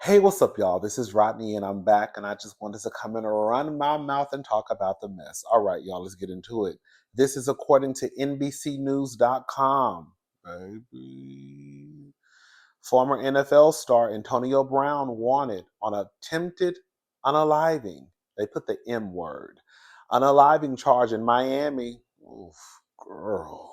Hey, what's up, y'all? This is Rodney, and I'm back, and I just wanted to come in and run my mouth and talk about the mess. All right, y'all, let's get into it. This is according to NBCNews.com, baby. Former NFL star Antonio Brown wanted on attempted unaliving. They put the M word. Unaliving charge in Miami. Oof, girl.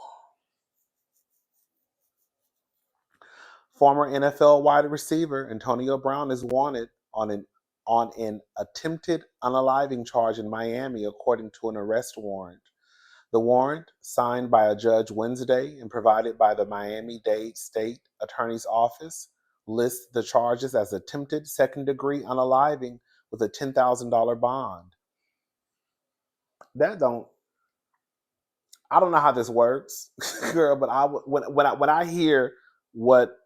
Former NFL wide receiver Antonio Brown is wanted on an attempted unaliving charge in Miami, according to an arrest warrant. The warrant, signed by a judge Wednesday and provided by the Miami-Dade State Attorney's Office, lists the charges as attempted second-degree unaliving with a $10,000 bond. That don't. I don't know how this works, girl. But when I hear what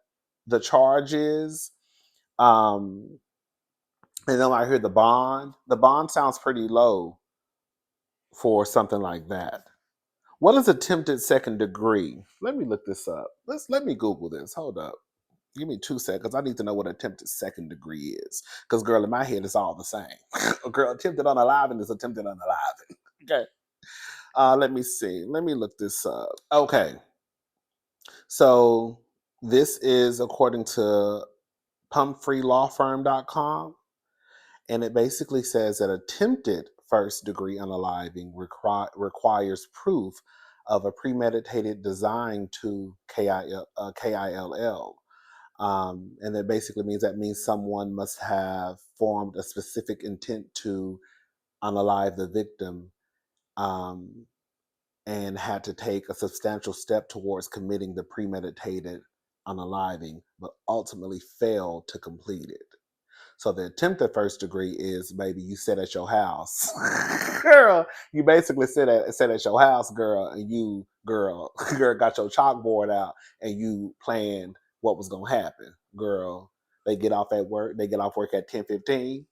the charge is, um, and then I hear the bond. The bond sounds pretty low for something like that. What is attempted second degree? Let me look this up. Let me Google this. Hold up. Give me 2 seconds. I need to know what attempted second degree is. Because girl, in my head, it's all the same. Girl, attempted unaliving is attempted unaliving. Okay. Let me see. Let me look this up. Okay. So this is according to pumpfreelawfirm.com. And it basically says that attempted first degree unaliving requires proof of a premeditated design to KILL. And that basically means someone must have formed a specific intent to unalive the victim, um, and had to take a substantial step towards committing the premeditated unaliving, but ultimately failed to complete it. So the attempted first degree is, baby, you sit at your house. Girl, you basically sit at your house, girl, and you, girl, got your chalkboard out and you planned what was gonna happen. Girl, they get off work at 10:15.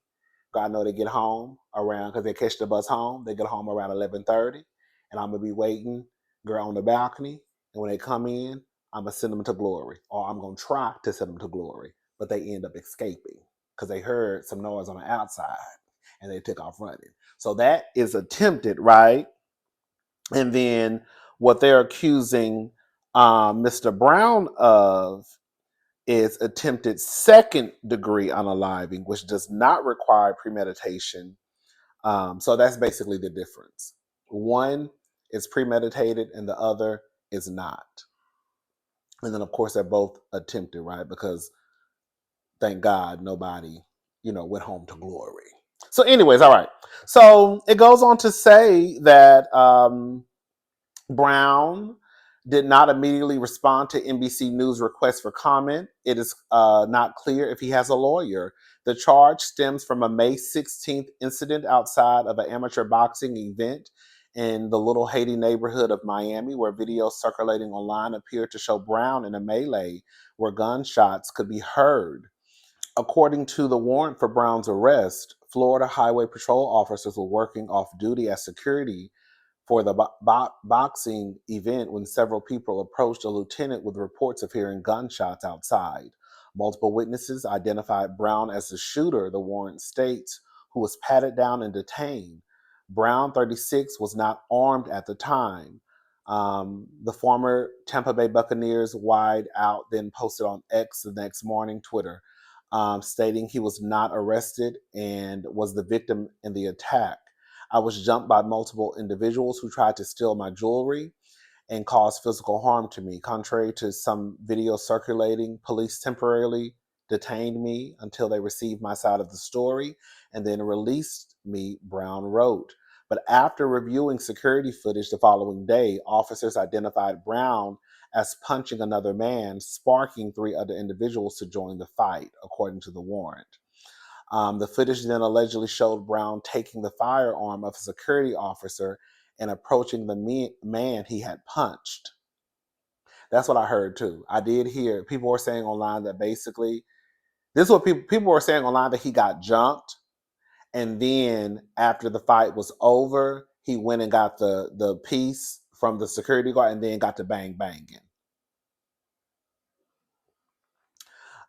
I know they get home around, because they catch the bus home, they get home around 11:30. And I'm gonna be waiting, girl, on the balcony. And when they come in, I'm gonna send them to glory. Or I'm gonna try to send them to glory. But they end up escaping because they heard some noise on the outside and they took off running. So that is attempted, right? And then what they're accusing Mr. Brown of is attempted second degree unaliving, which does not require premeditation. So that's basically the difference. One is premeditated and the other is not. And then, of course, they're both attempted, right? Because thank God nobody, went home to glory. So, anyways, all right. So it goes on to say that Brown did not immediately respond to NBC News' request for comment. It is not clear if he has a lawyer. The charge stems from a May 16th incident outside of an amateur boxing event in the Little Haiti neighborhood of Miami, where videos circulating online appeared to show Brown in a melee where gunshots could be heard. According to the warrant for Brown's arrest, Florida Highway Patrol officers were working off duty as security for the boxing event when several people approached a lieutenant with reports of hearing gunshots outside. Multiple witnesses identified Brown as the shooter, the warrant states, who was patted down and detained. Brown, 36, was not armed at the time. The former Tampa Bay Buccaneers wide out then posted on X the next morning, Twitter, stating he was not arrested and was the victim in the attack. I was jumped by multiple individuals who tried to steal my jewelry and cause physical harm to me. Contrary to some videos circulating, police temporarily detained me until they received my side of the story and then released me, Brown wrote. But after reviewing security footage the following day, officers identified Brown as punching another man, sparking 3 other individuals to join the fight, according to the warrant. The footage then allegedly showed Brown taking the firearm of a security officer and approaching the man he had punched. That's what I heard too. I did hear people were saying online that basically this is what people were saying online, that he got jumped, and then after the fight was over, he went and got the piece from the security guard and then got to bang banging.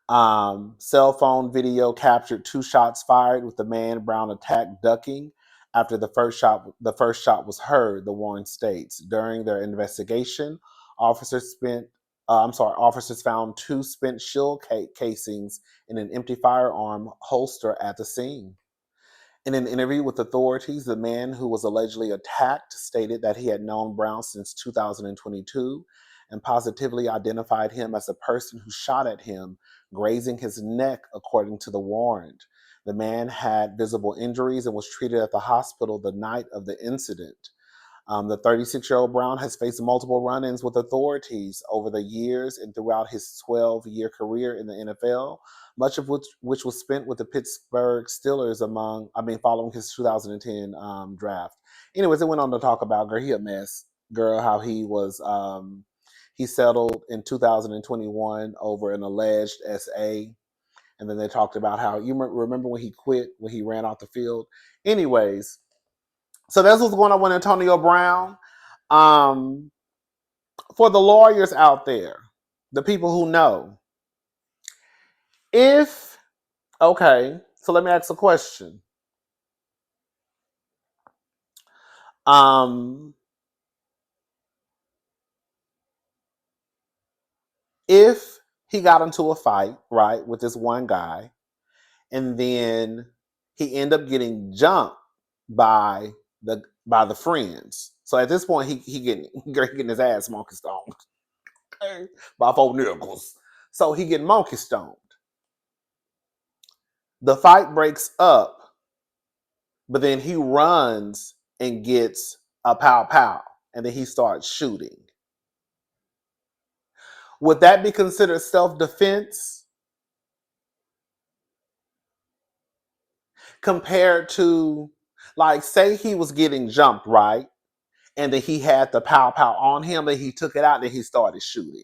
Cell phone video captured 2 shots fired with the man Brown attacked ducking after the first shot was heard, the warrant states. During their investigation, officers found 2 spent shell casings in an empty firearm holster at the scene. In an interview with authorities, the man who was allegedly attacked stated that he had known Brown since 2022 and positively identified him as the person who shot at him, grazing his neck, according to the warrant. The man had visible injuries and was treated at the hospital the night of the incident. The 36-year-old Brown has faced multiple run-ins with authorities over the years and throughout his 12-year career in the NFL, much of which was spent with the Pittsburgh Steelers following his 2010 draft. Anyways, it went on to talk about, girl, he a mess. Girl, how he settled in 2021 over an alleged SA. And then they talked about how, you remember when he quit, when he ran off the field? Anyways, so that's what's going on with Antonio Brown. Um, for the lawyers out there, the people who know, so let me ask a question. If he got into a fight, right, with this one guy, and then he ended up getting jumped by the friends. So at this point, he getting his ass monkey stoned by 4 niggas. So he getting monkey stoned. The fight breaks up, but then he runs and gets a pow pow, and then he starts shooting. Would that be considered self-defense compared to, like, say he was getting jumped, right? And then he had the pow pow on him, and he took it out, and he started shooting.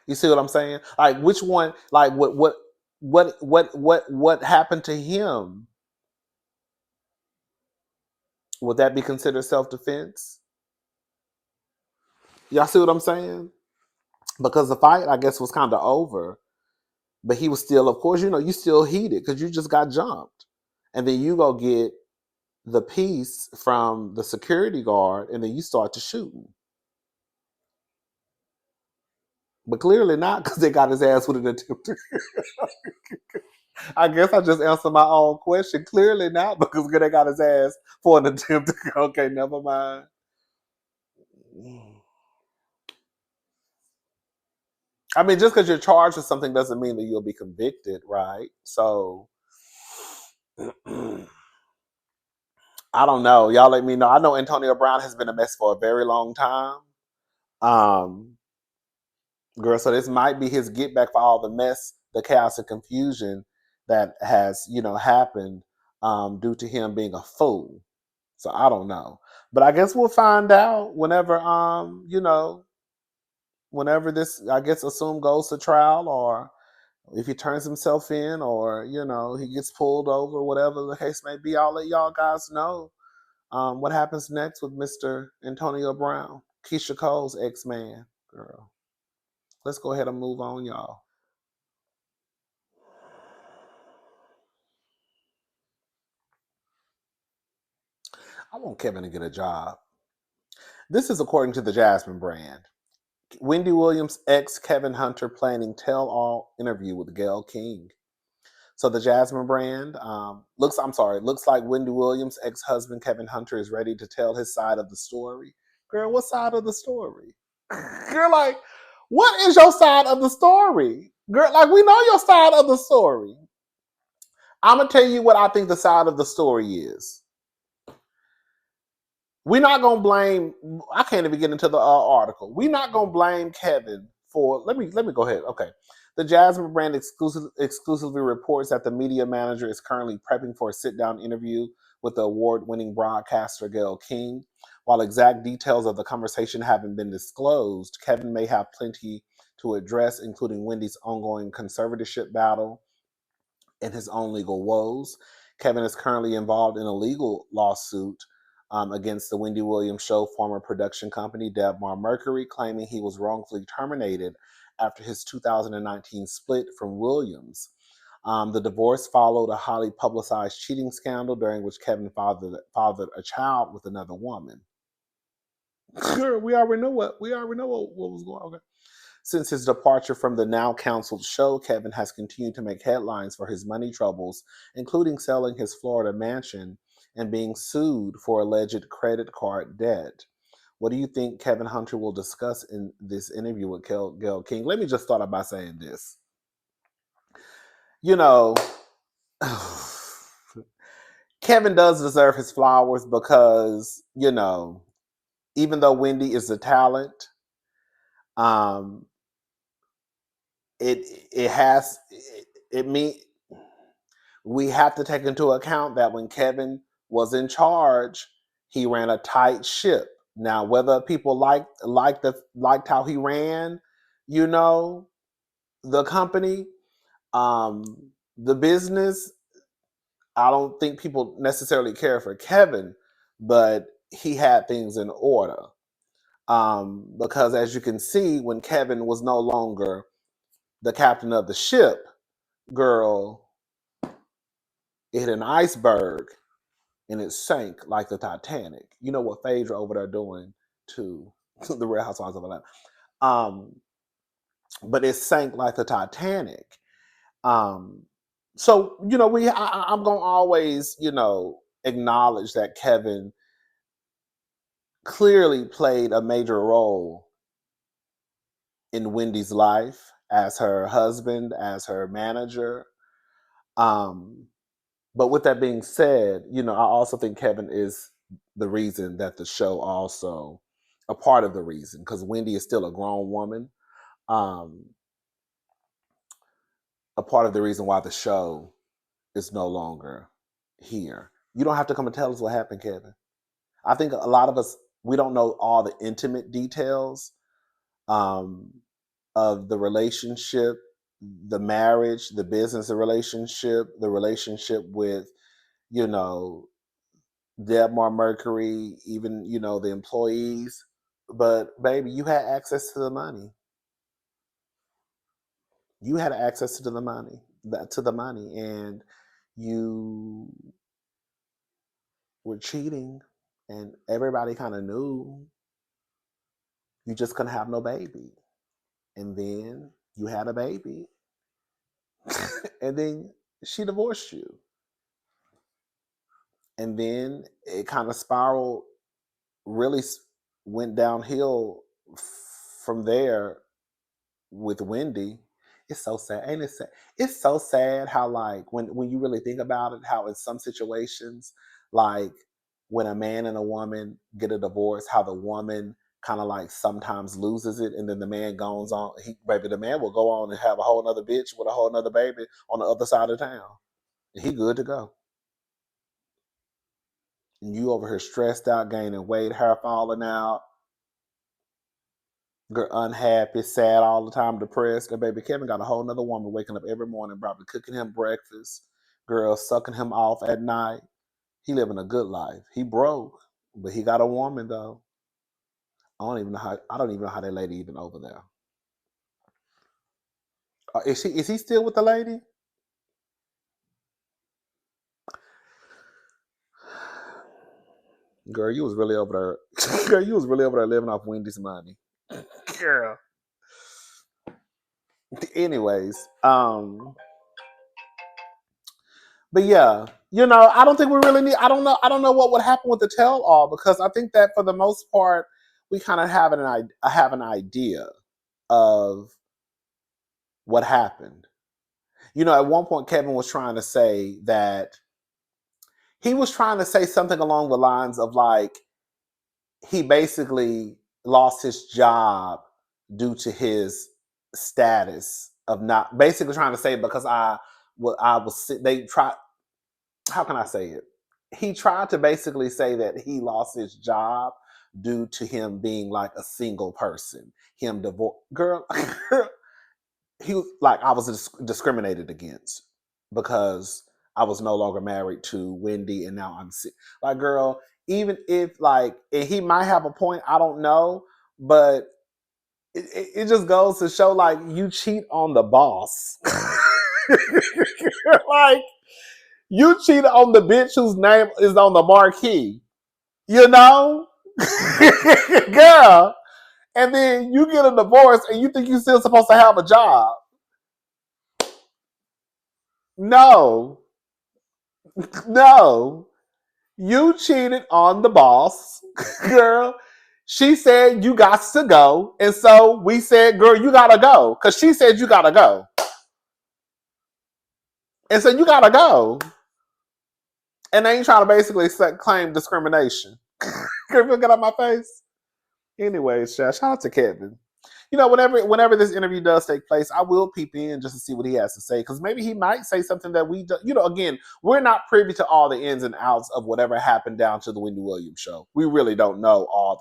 You see what I'm saying? Like, which one? Like, what happened to him? Would that be considered self-defense? Y'all see what I'm saying? Because the fight, I guess, was kind of over, but he was still, of course, you still heated because you just got jumped, and then you go get the piece from the security guard, and then you start to shooting. But clearly not, because they got his ass with an attempt. I guess I just answered my own question. Clearly not, because they got his ass for an attempt. Okay, never mind. I mean, just because you're charged with something doesn't mean that you'll be convicted, right? So, I don't know. Y'all let me know. I know Antonio Brown has been a mess for a very long time. Girl, so this might be his get back for all the mess, the chaos and confusion that has, happened due to him being a fool. So I don't know. But I guess we'll find out whenever this, I guess, assume goes to trial, or if he turns himself in, or, he gets pulled over, whatever the case may be. I'll let y'all guys know what happens next with Mr. Antonio Brown, Keisha Cole's ex-man. Girl, let's go ahead and move on, y'all. I want Kevin to get a job. This is according to the Jasmine brand. Wendy Williams' ex Kevin Hunter planning tell-all interview with Gayle King. So the Jasmine brand looks like Wendy Williams' ex-husband Kevin Hunter is ready to tell his side of the story. Girl, what side of the story? Girl, like, what is your side of the story? Girl, like, we know your side of the story. I'm gonna tell you what I think the side of the story is. We're not gonna blame. I can't even get into the article. We're not gonna blame Kevin for. Let me go ahead. Okay, the Jasmine brand exclusively reports that the media manager is currently prepping for a sit-down interview with the award-winning broadcaster Gayle King. While exact details of the conversation haven't been disclosed, Kevin may have plenty to address, including Wendy's ongoing conservatorship battle and his own legal woes. Kevin is currently involved in a legal lawsuit against the Wendy Williams Show former production company, Debmar Mercury, claiming he was wrongfully terminated after his 2019 split from Williams. The divorce followed a highly publicized cheating scandal during which Kevin fathered a child with another woman. we already know what was going on. Okay. Since his departure from the now canceled show, Kevin has continued to make headlines for his money troubles, including selling his Florida mansion and being sued for alleged credit card debt. What do you think Kevin Hunter will discuss in this interview with Gayle King? Let me just start out by saying this. You know, Kevin does deserve his flowers because, even though Wendy is a talent, um, it has it mean we have to take into account that when Kevin was in charge, he ran a tight ship. Now, whether people liked how he ran, you know, the company, the business, I don't think people necessarily care for Kevin, but he had things in order. Because as you can see, when Kevin was no longer the captain of the ship, girl, it hit an iceberg and it sank like the Titanic. You know what Phaedra over there doing to the Real Housewives of Atlanta. Um, but it sank like the Titanic. Um, so I'm gonna always acknowledge that Kevin clearly played a major role in Wendy's life as her husband, as her manager. Um, but with that being said, I also think Kevin is the reason that the show also a part of the reason because Wendy is still a grown woman. Um, a part of the reason why the show is no longer here. You don't have to come and tell us what happened, Kevin. I think a lot of us we don't know all the intimate details um, of the relationship, the marriage, the business relationship, the relationship with you know Debmar Mercury, even the employees. But baby, you had access to the money. You had access to the money, and you were cheating, and everybody kind of knew you just couldn't have no baby. And then you had a baby, and then she divorced you, and then it kind of spiraled, really went downhill from there with Wendy. It's so sad. Ain't it sad? It's so sad how like when you really think about it, how in some situations, like when a man and a woman get a divorce, how the woman kind of like sometimes loses it and then the man goes on, the man will go on and have a whole nother bitch with a whole nother baby on the other side of town. And he good to go. And you over here stressed out, gaining weight, hair falling out, girl, unhappy, sad all the time, depressed. And baby Kevin got a whole nother woman waking up every morning, probably cooking him breakfast, girl sucking him off at night. He living a good life. He broke, but he got a woman though. I don't even know how that lady even over there. Is he still with the lady? Girl, you was really over there. Girl, you was really over there living off Wendy's money. Girl. Anyways, but yeah, I don't think we really need. I don't know what would happen with the tell all because I think that for the most part, we kind of have an idea of what happened. At one point, Kevin was trying to say that he was trying to say something along the lines of like he basically lost his job due to his status of not basically trying to say because I was they try how can I say it? He tried to basically say that he lost his job due to him being like a single person. Him divorced, girl. He was like I was discriminated against because I was no longer married to Wendy, and now I'm sick. Like, girl, even if like and he might have a point, I don't know, but it just goes to show like you cheat on the boss. Like you cheat on the bitch whose name is on the marquee, you know? Girl. And then you get a divorce and you think you're still supposed to have a job. No, no. You cheated on the boss, girl. She said you got to go. And so we said, girl, you got to go. Because she said you got to go. And so you got to go. And they ain't trying to basically claim discrimination. Can you get on my face? Anyways, shout out to Kevin. You know, whenever this interview does take place, I will peep in just to see what he has to say, because maybe he might say something that we do. You know, again, we're not privy to all the ins and outs of whatever happened down to the Wendy Williams show. We really don't know all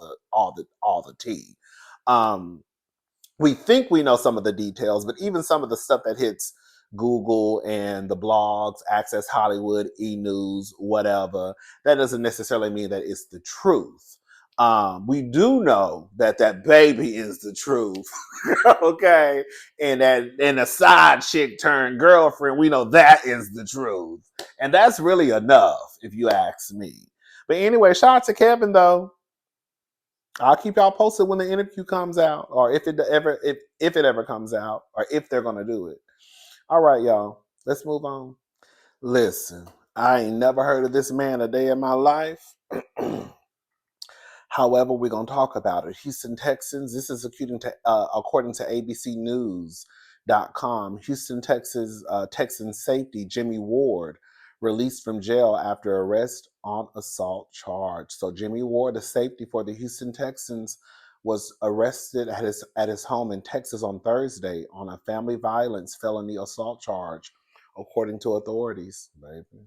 the tea. Um, we think we know some of the details, but even some of the stuff that hits Google and the blogs, Access Hollywood, E News, whatever, that doesn't necessarily mean that it's the truth. We do know that that baby is the truth, okay, and a side chick turned girlfriend. We know that is the truth, and that's really enough, if you ask me. But anyway, shout out to Kevin though. I'll keep y'all posted when the interview comes out, or if it ever comes out, or if they're gonna do it. All right, y'all. Let's move on. Listen, I ain't never heard of this man a day in my life. However, we're going to talk about it. Houston Texans, this is according to ABCnews.com. Houston, Texan safety Jimmie Ward released from jail after arrest on assault charge. So Jimmie Ward, a safety for the Houston Texans, was arrested at his home in Texas on Thursday on a family violence felony assault charge, according to authorities. Baby.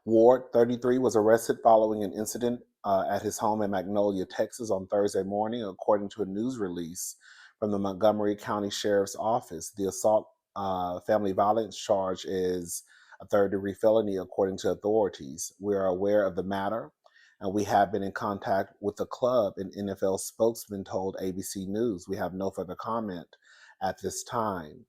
Ward, 33, was arrested following an incident at his home in Magnolia, Texas on Thursday morning, according to a news release from the Montgomery County Sheriff's Office. The assault family violence charge is a third-degree felony, according to authorities. We are aware of the matter, and we have been in contact with the club, an NFL spokesman told ABC News. We have no further comment at this time.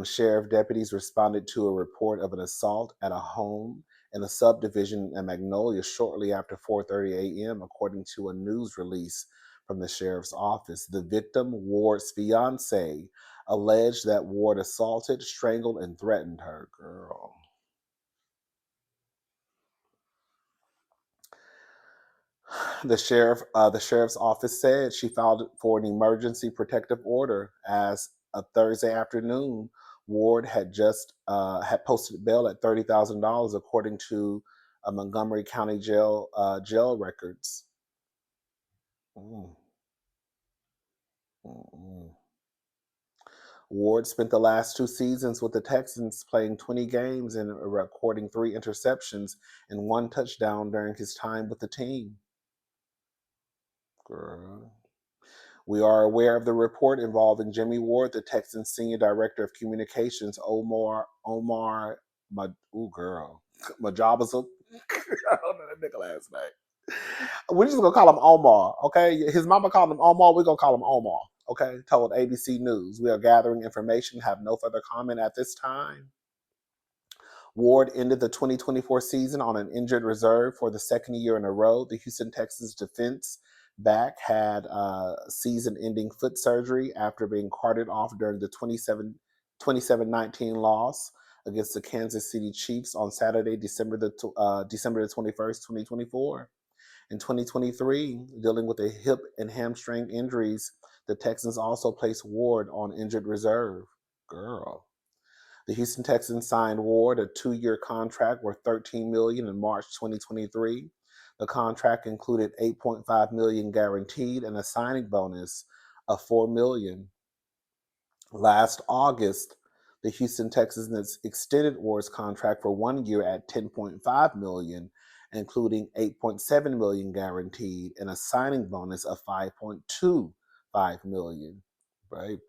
Sheriff deputies responded to a report of an assault at a home in a subdivision in Magnolia shortly after 4:30 a.m., according to a news release from the sheriff's office. The victim, Ward's fiance, alleged that Ward assaulted, strangled, and threatened her. Girl. The sheriff's office said she filed for an emergency protective order as a Thursday afternoon. Ward had posted bail at $30,000, according to Montgomery County jail records. Mm, mm, mm. Ward spent the last two seasons with the Texans, playing 20 games and recording 3 interceptions and 1 touchdown during his time with the team. Girl. We are aware of the report involving Jimmie Ward, the Texans Senior Director of Communications, Omar, Majabaza. I don't know that nigga last name. We're just gonna call him Omar, okay? His mama called him Omar. We're gonna call him Omar, okay? Told ABC News. We are gathering information. Have no further comment at this time. Ward ended the 2024 season on an injured reserve for the second year in a row. The Houston Texans defense back had season-ending foot surgery after being carted off during the 27-19 loss against the Kansas City Chiefs on Saturday, December the 21st, 2024. In 2023, dealing with a hip and hamstring injuries, the Texans also placed Ward on injured reserve. Girl. The Houston Texans signed Ward a 2-year contract worth $13 million in March 2023. The contract included $8.5 million guaranteed and a signing bonus of $4 million. Last August, the Houston Texans extended Ward's contract for 1 year at $10.5 million, including $8.7 million guaranteed and a signing bonus of $5.25 million. Baby.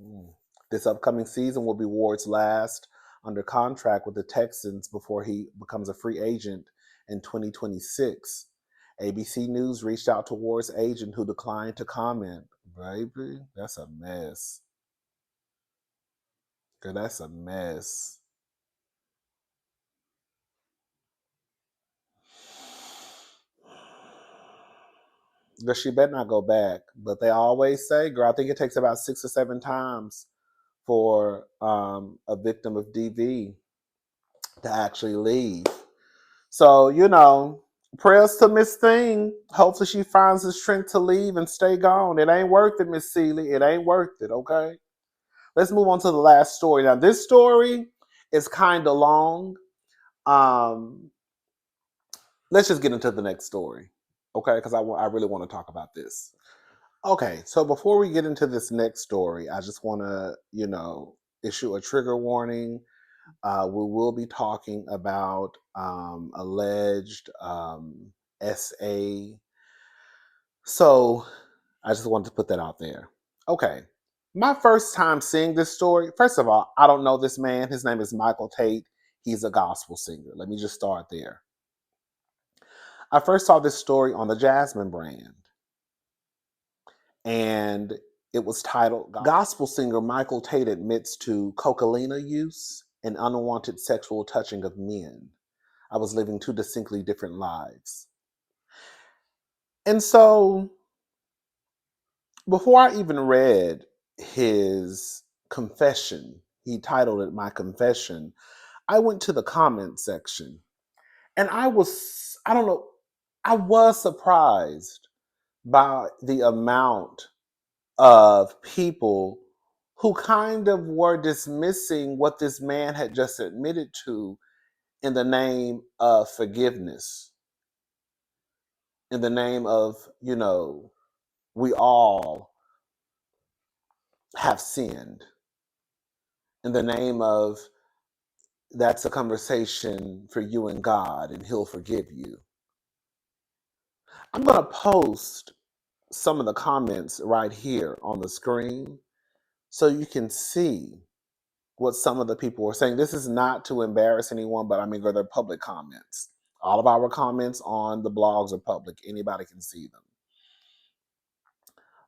Mm. This upcoming season will be Ward's last under contract with the Texans before he becomes a free agent in 2026. ABC News reached out to Ward's agent, who declined to comment. Baby, that's a mess. Girl, that's a mess. Girl, she better not go back. But they always say, girl, I think it takes about 6 or 7 times for a victim of DV to actually leave. So, prayers to Miss Thing. Hopefully she finds the strength to leave and stay gone. It ain't worth it, Miss Seeley. It ain't worth it, okay? Let's move on to the last story. Now, this story is kind of long. Um, let's just get into the next story, okay? Because I really want to talk about this. Okay, so before we get into this next story, I just want to, issue a trigger warning. We will be talking about alleged SA. So I just wanted to put that out there. Okay. My first time seeing this story, first of all, I don't know this man. His name is Michael Tait. He's a gospel singer. Let me just start there. I first saw this story on the Jasmine brand, and it was titled Gospel Singer Michael Tait Admits to Cocaine Use and Unwanted Sexual Touching of Men. I was living two distinctly different lives. And so, before I even read his confession, he titled it My Confession, I went to the comment section, and I was surprised by the amount of people who kind of were dismissing what this man had just admitted to in the name of forgiveness, in the name of, we all have sinned, in the name of that's a conversation for you and God and he'll forgive you. I'm going to post some of the comments right here on the screen so you can see what some of the people were saying. This is not to embarrass anyone, but I mean, they're public comments. All of our comments on the blogs are public. Anybody can see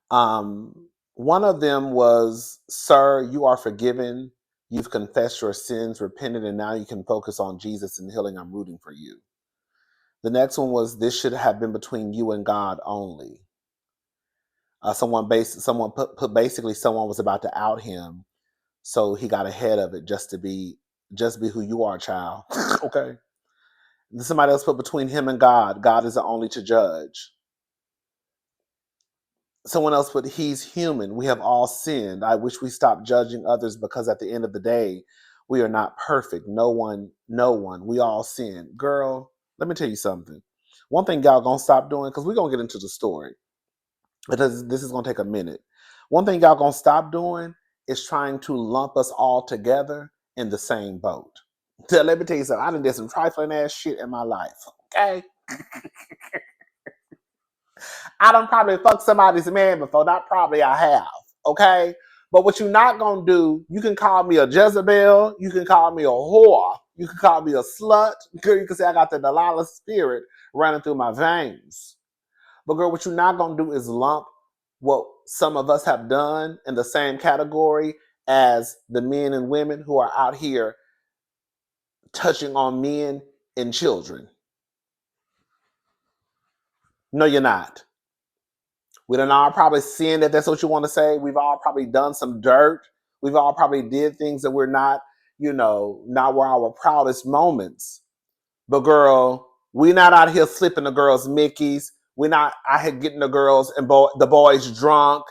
them. One of them was, "Sir, you are forgiven. You've confessed your sins, repented, and now you can focus on Jesus and healing. I'm rooting for you." The next one was, "This should have been between you and God only." Someone put basically someone was about to out him, so he got ahead of it just be who you are, child. Okay. And somebody else put, "Between him and God, God is the only to judge." Someone else put, "He's human. We have all sinned. I wish we stopped judging others because at the end of the day, we are not perfect. No one. We all sin." Girl, let me tell you something. One thing y'all gonna stop doing, because we're gonna get into the story, because this is gonna take a minute. One thing y'all gonna stop doing is trying to lump us all together in the same boat. So let me tell you something. I done did some trifling ass shit in my life. Okay. I done probably fucked somebody's man before. Not probably, I have. Okay? But what you're not going to do, you can call me a Jezebel. You can call me a whore. You can call me a slut. Girl, you can say I got the Delilah spirit running through my veins. But girl, what you're not going to do is lump what some of us have done in the same category as the men and women who are out here touching on men and children. No, you're not. We done all probably sinned, if that's what you want to say. We've all probably done some dirt. We've all probably did things that we're not, not were our proudest moments. But girl, we not out here slipping the girls' Mickeys. We're not out here getting the girls and the boys drunk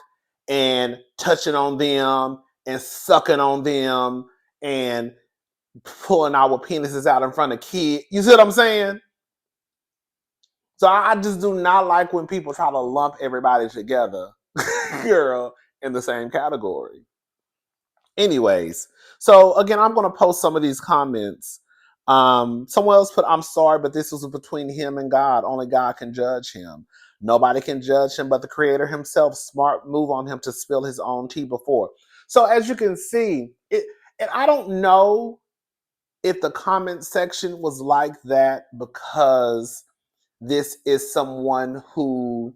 and touching on them and sucking on them and pulling our penises out in front of kids. You see what I'm saying? So I just do not like when people try to lump everybody together, girl, in the same category. Anyways, so again, I'm going to post some of these comments. Someone else put, "I'm sorry, but this was between him and God. Only God can judge him. Nobody can judge him but the creator himself. Smart move on him to spill his own tea before." So as you can see, and I don't know if the comment section was like that because this is someone who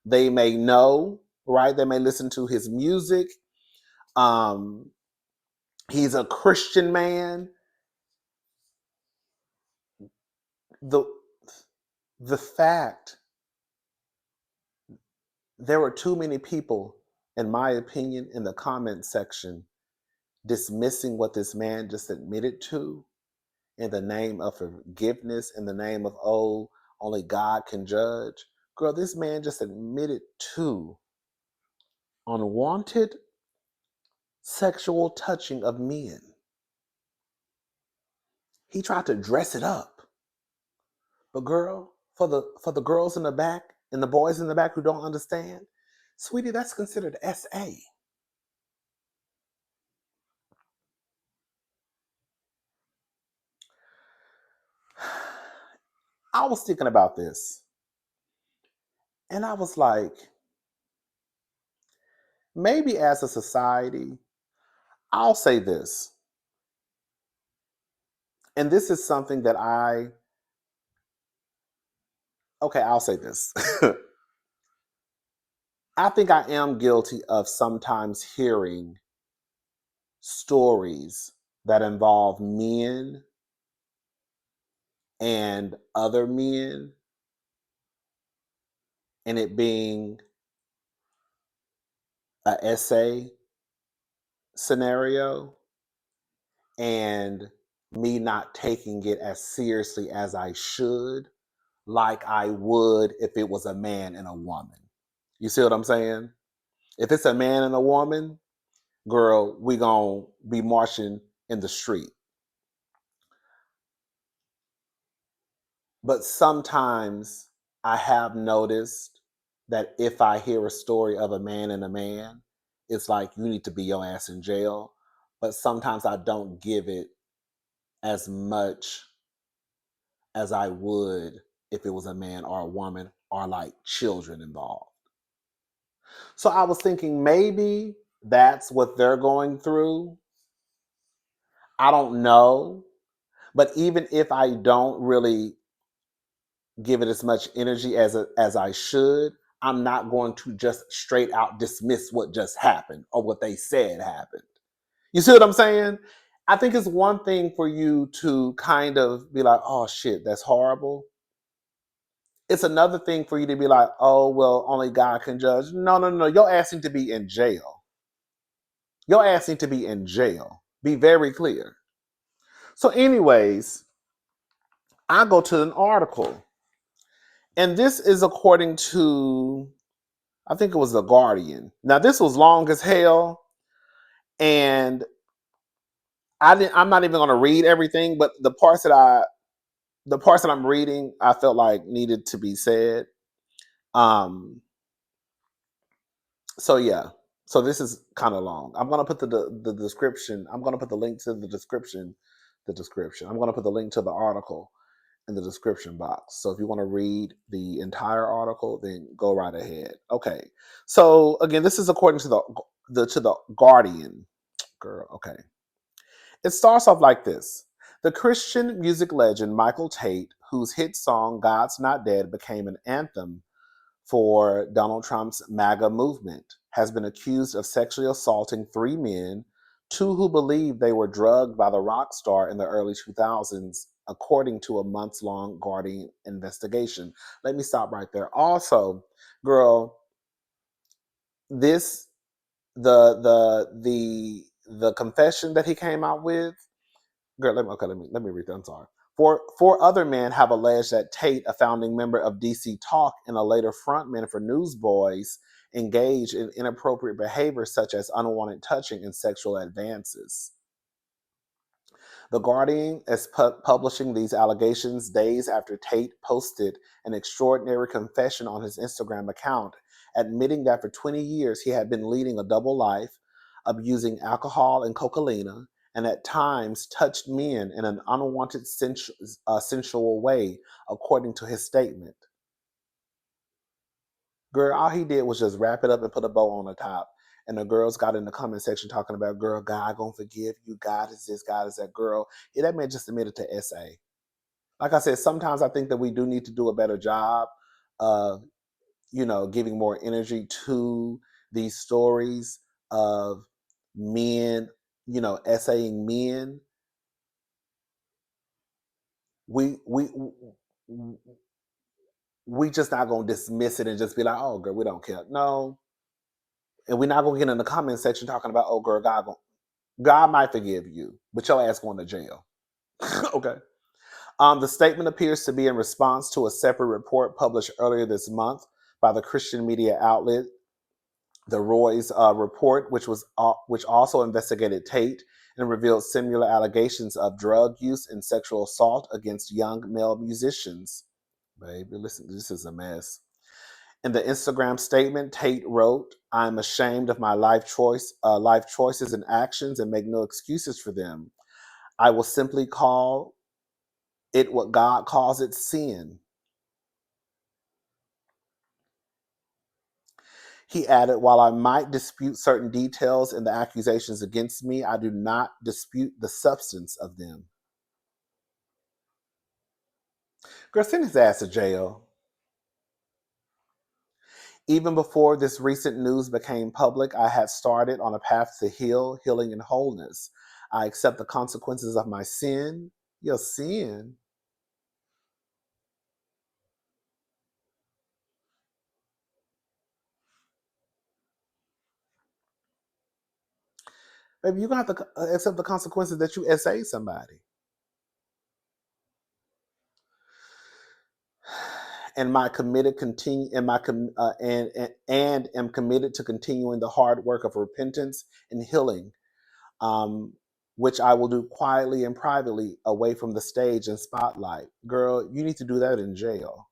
they may know, right? They may listen to his music. Um, he's a Christian man. The the fact there were too many people, in my opinion, in the comment section dismissing what this man just admitted to in the name of forgiveness, in the name of, oh, only God can judge. Girl, this man just admitted to unwanted sexual touching of men. He tried to dress it up. But girl, for the girls in the back and the boys in the back who don't understand, sweetie, that's considered SA. I was thinking about this and I was like, maybe as a society, I'll say this. And this is something that I'll say this. I think I am guilty of sometimes hearing stories that involve men and other men and it being a essay scenario and me not taking it as seriously as I should, like I would if it was a man and a woman. You see what I'm saying? If it's a man and a woman, girl, we gonna be marching in the street. But sometimes I have noticed that if I hear a story of a man and a man, it's like you need to be your ass in jail. But sometimes I don't give it as much as I would if it was a man or a woman or like children involved. So I was thinking maybe that's what they're going through. I don't know. But even if I don't really give it as much energy as I should, I'm not going to just straight out dismiss what just happened or what they said happened. You see what I'm saying? I think it's one thing for you to kind of be like, oh shit, that's horrible. It's another thing for you to be like, oh, well, only God can judge. No, no, no. You're asking to be in jail. You're asking to be in jail. Be very clear. So, anyways, I go to an article. And this is according to, I think it was The Guardian. Now, this was long as hell. And I'm not even going to read everything, but the parts that I'm reading, I felt like needed to be said. Um, So yeah, so this is kind of long. I'm gonna put the description. I'm gonna put the link to the description. The description. I'm gonna put the link to the article in the description box. So if you want to read the entire article, then go right ahead. Okay. So again, this is according to the Guardian. Girl. Okay. It starts off like this. The Christian music legend Michael Tait, whose hit song "God's Not Dead" became an anthem for Donald Trump's MAGA movement, has been accused of sexually assaulting three men, two who believe they were drugged by the rock star in the early 2000s, according to a months-long Guardian investigation. Let me stop right there. Also, girl, this the confession that he came out with. Girl, let me read that. I'm sorry. Four other men have alleged that Tait, a founding member of DC Talk and a later frontman for Newsboys, engaged in inappropriate behavior such as unwanted touching and sexual advances. The Guardian is publishing these allegations days after Tait posted an extraordinary confession on his Instagram account, admitting that for 20 years he had been leading a double life, abusing alcohol and cocaine, and at times touched men in an unwanted sensual way, according to his statement. Girl, all he did was just wrap it up and put a bow on the top. And the girls got in the comment section talking about, girl, God gonna forgive you. God is this, God is that. Girl, yeah, that man just admitted to SA. Like I said, sometimes I think that we do need to do a better job of, giving more energy to these stories of men, essaying men, we we we just not gonna dismiss it and just be like, oh girl, we don't care. No, and we're not gonna get in the comment section talking about, oh girl, God might forgive you, but your ass going to jail. Okay. The statement appears to be in response to a separate report published earlier this month by the Christian media outlet the Roy's report, which also investigated Tait and revealed similar allegations of drug use and sexual assault against young male musicians. Baby, listen, this is a mess. In the Instagram statement, Tait wrote, "I'm ashamed of my life choices and actions, and make no excuses for them. I will simply call it what God calls it, sin." He added, "While I might dispute certain details in the accusations against me, I do not dispute the substance of them." Girl, send his ass to jail. Even before this recent news became public, I had started on a path to healing, and wholeness. I accept the consequences of my sin. Your sin? Baby, you're going to have to accept the consequences that you essay somebody. And my committed continue and my com- and am committed to continuing the hard work of repentance and healing, um, which I will do quietly and privately away from the stage and spotlight. Girl, you need to do that in jail.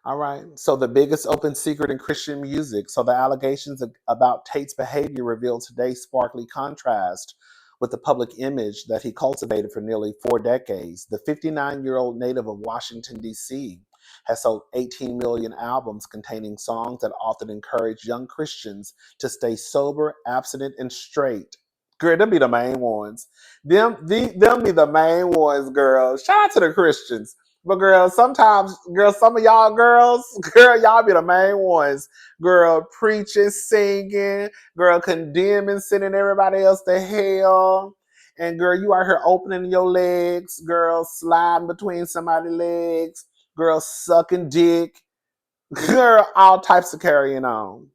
All right. So the biggest open secret in Christian music. So the allegations about Tate's behavior revealed today's sparkly contrast with the public image that he cultivated for nearly 4 decades. The 59-year-old native of Washington, D.C., has sold 18 million albums containing songs that often encourage young Christians to stay sober, abstinent, and straight. Girl, them be the main ones. Them be the main ones, girl. Shout out to the Christians. But girl, sometimes, girl, some of y'all girls, girl, y'all be the main ones. Girl, preaching, singing, girl, condemning, sending everybody else to hell. And girl, you out here opening your legs, girl, sliding between somebody's legs, girl, sucking dick, girl, all types of carrying on.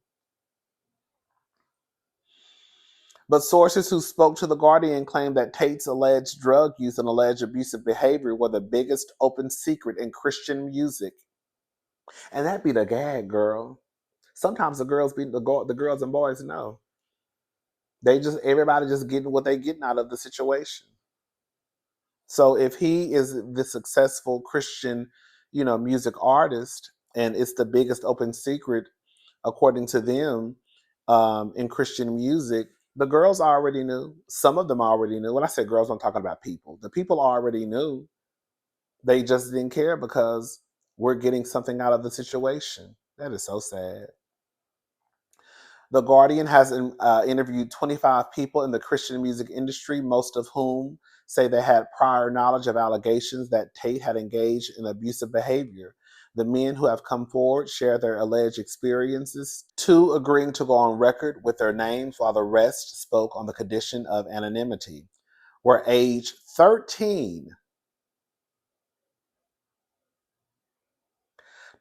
But sources who spoke to The Guardian claimed that Tate's alleged drug use and alleged abusive behavior were the biggest open secret in Christian music. And that be the gag, girl. Sometimes the girls and boys know. Everybody just getting what they getting out of the situation. So if he is the successful Christian, music artist, and it's the biggest open secret according to them, in Christian music, the girls already knew. Some of them already knew. When I say girls, I'm talking about people. The people already knew. They just didn't care because we're getting something out of the situation. That is so sad. The Guardian has interviewed 25 people in the Christian music industry, most of whom say they had prior knowledge of allegations that Tait had engaged in abusive behavior. The men who have come forward share their alleged experiences, two agreeing to go on record with their names while the rest spoke on the condition of anonymity. Were age 13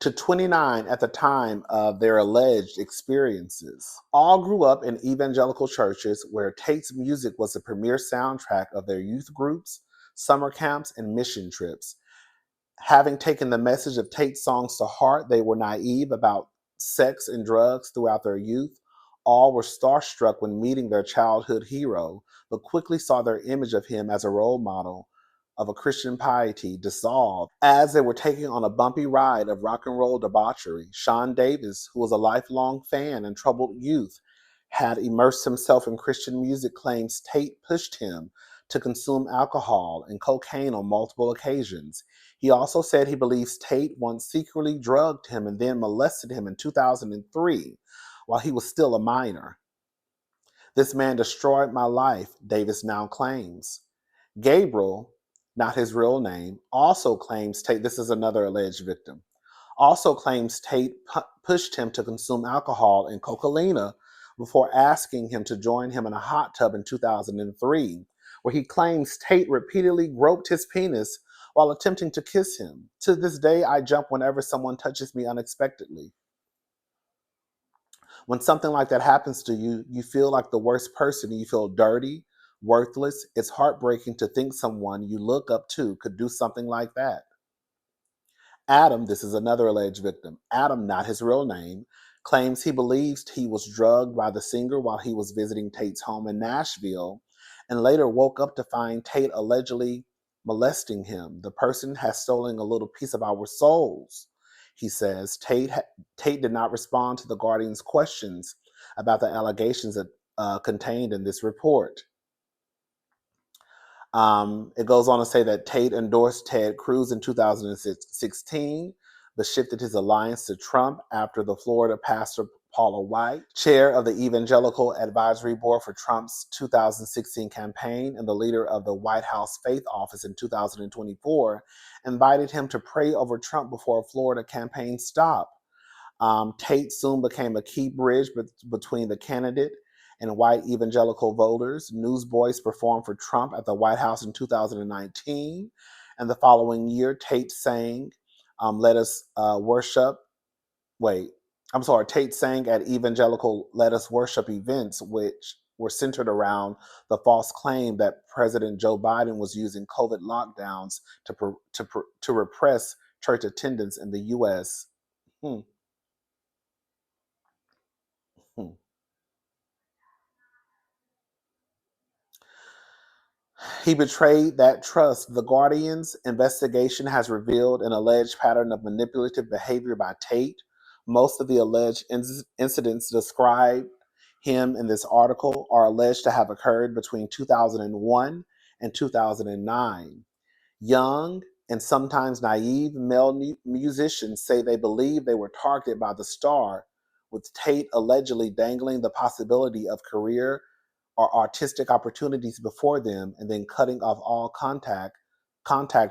to 29 at the time of their alleged experiences. All grew up in evangelical churches where Tate's music was the premier soundtrack of their youth groups, summer camps, and mission trips. Having taken the message of Tate's songs to heart, they were naive about sex and drugs throughout their youth. All were starstruck when meeting their childhood hero, but quickly saw their image of him as a role model of a Christian piety dissolve as they were taking on a bumpy ride of rock and roll debauchery. Sean Davis, who was a lifelong fan and troubled youth, had immersed himself in Christian music, claims Tait pushed him to consume alcohol and cocaine on multiple occasions. He also said he believes Tait once secretly drugged him and then molested him in 2003 while he was still a minor. "This man destroyed my life," Davis now claims. Gabriel, not his real name, also claims Tait, this is another alleged victim, Also claims Tait pushed him to consume alcohol and cocaine before asking him to join him in a hot tub in 2003, where he claims Tait repeatedly groped his penis while attempting to kiss him. To this day, I jump whenever someone touches me unexpectedly. When something like that happens to you, you feel like the worst person. You feel dirty, worthless. It's heartbreaking to think someone you look up to could do something like that. Adam, this is another alleged victim, Adam, not his real name, claims he believes he was drugged by the singer while he was visiting Tait's home in Nashville and later woke up to find Tait allegedly molesting him. The person has stolen a little piece of our souls, he says. Tait did not respond to the Guardian's questions about the allegations that, contained in this report. It goes on to say that Tait endorsed Ted Cruz in 2016, but shifted his alliance to Trump after the Florida pastor Paula White, chair of the Evangelical Advisory Board for Trump's 2016 campaign and the leader of the White House Faith Office in 2024, invited him to pray over Trump before a Florida campaign stop. Tait soon became a key bridge between the candidate and white evangelical voters. Newsboys performed for Trump at the White House in 2019. And the following year, Tait sang, Let Us Worship. Wait, I'm sorry. Tait sang at evangelical Let Us Worship events, which were centered around the false claim that President Joe Biden was using COVID lockdowns to repress church attendance in the U.S. Hmm. Hmm. He betrayed that trust. The Guardian's investigation has revealed an alleged pattern of manipulative behavior by Tait. Most of the alleged incidents described him in this article are alleged to have occurred between 2001 and 2009. Young and sometimes naive male musicians say they believe they were targeted by the star, with Tait allegedly dangling the possibility of career or artistic opportunities before them and then cutting off all contact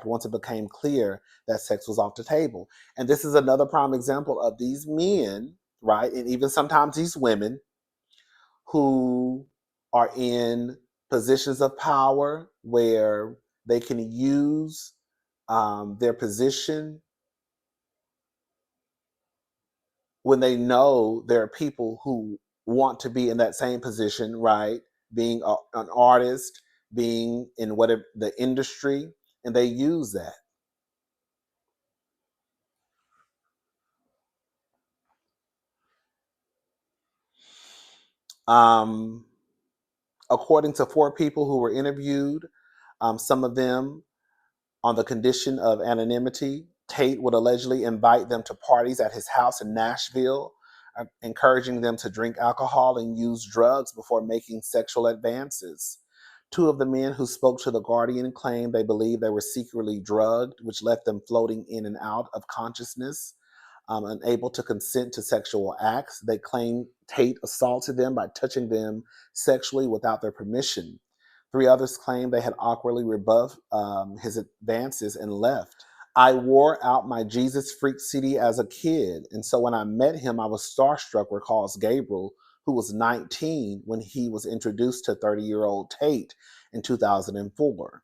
once it became clear that sex was off the table. And this is another prime example of these men, right? And even sometimes these women who are in positions of power where they can use their position when they know there are people who want to be in that same position, right? Being an artist, being in whatever the industry, and they use that. Um, According to four people who were interviewed, some of them on the condition of anonymity, Tait would allegedly invite them to parties at his house in Nashville, encouraging them to drink alcohol and use drugs before making sexual advances. Two of the men who spoke to The Guardian claimed they believed they were secretly drugged, which left them floating in and out of consciousness, unable to consent to sexual acts. They claimed Tait assaulted them by touching them sexually without their permission. Three others claimed they had awkwardly rebuffed his advances and left. I wore out my Jesus Freak CD as a kid, and so when I met him, I was starstruck, recalls Gabriel, who was 19 when he was introduced to 30-year-old Tait in 2004.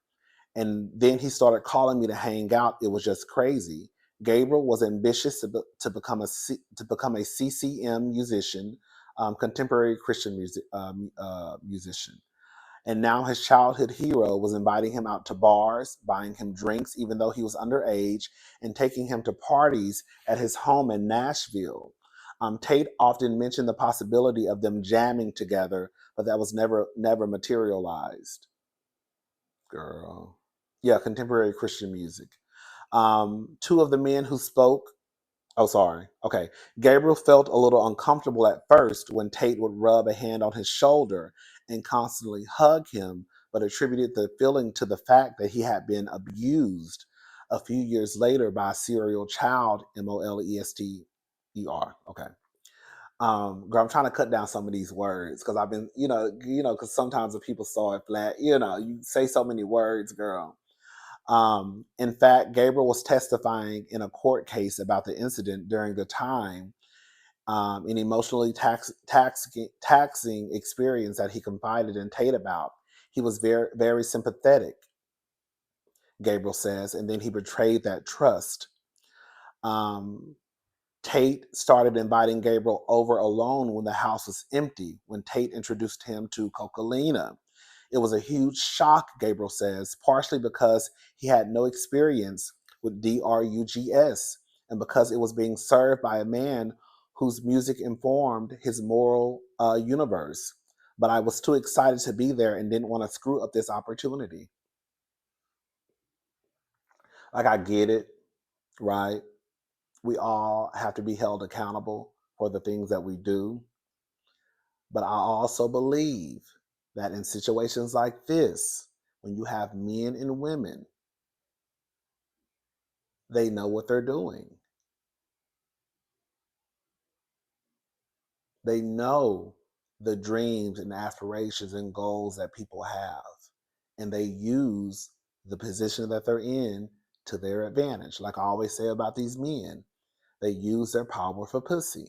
And then he started calling me to hang out. It was just crazy. Gabriel was ambitious to become a CCM musician, contemporary Christian musician. And now his childhood hero was inviting him out to bars, buying him drinks, even though he was underage, and taking him to parties at his home in Nashville. Tait often mentioned the possibility of them jamming together, but that was never materialized. Girl, yeah, contemporary Christian music. Two of the men who spoke. Oh, sorry. Okay. Gabriel felt a little uncomfortable at first when Tait would rub a hand on his shoulder and constantly hug him, but attributed the feeling to the fact that he had been abused a few years later by a serial child, Molester. Okay. Girl, I'm trying to cut down some of these words because I've been, because sometimes when people start flat, you say so many words, girl. In fact, Gabriel was testifying in a court case about the incident during the time, an emotionally taxing experience that he confided in Tait about. He was very, very sympathetic, Gabriel says, and then he betrayed that trust. Um, Tait started inviting Gabriel over alone when the house was empty, when Tait introduced him to Cocalina. It was a huge shock, Gabriel says, partially because he had no experience with drugs and because it was being served by a man whose music informed his moral universe. But I was too excited to be there and didn't want to screw up this opportunity. Like, I get it, right? We all have to be held accountable for the things that we do. But I also believe that in situations like this, when you have men and women, they know what they're doing. They know the dreams and aspirations and goals that people have. And they use the position that they're in to their advantage. Like I always say about these men, they use their power for pussy.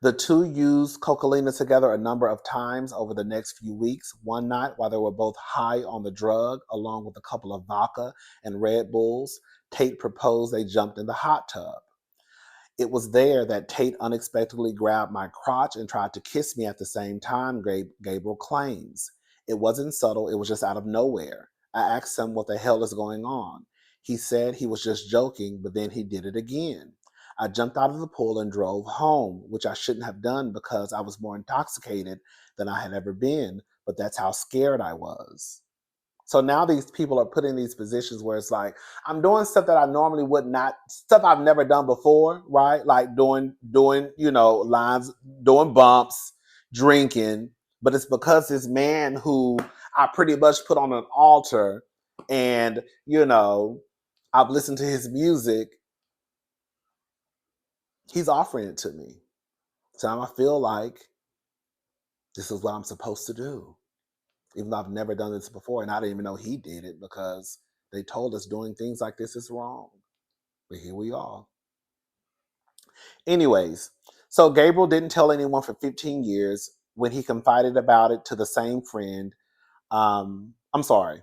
The two used Cocalina together a number of times over the next few weeks. One night, while they were both high on the drug, along with a couple of vodka and Red Bulls, Tait proposed they jumped in the hot tub. It was there that Tait unexpectedly grabbed my crotch and tried to kiss me at the same time, Gabriel claims. It wasn't subtle, it was just out of nowhere. I asked him what the hell is going on. He said he was just joking, but then he did it again. I jumped out of the pool and drove home, which I shouldn't have done because I was more intoxicated than I had ever been, but that's how scared I was. So now these people are put in these positions where it's like, I'm doing stuff that I normally would not, stuff I've never done before, right? Like doing, lines, doing bumps, drinking. But it's because this man who I pretty much put on an altar and, I've listened to his music, he's offering it to me. So now I feel like this is what I'm supposed to do. Even though I've never done this before, and I didn't even know he did it because they told us doing things like this is wrong. But here we are. Anyways, so Gabriel didn't tell anyone for 15 years. When he confided about it to the same friend, I'm sorry,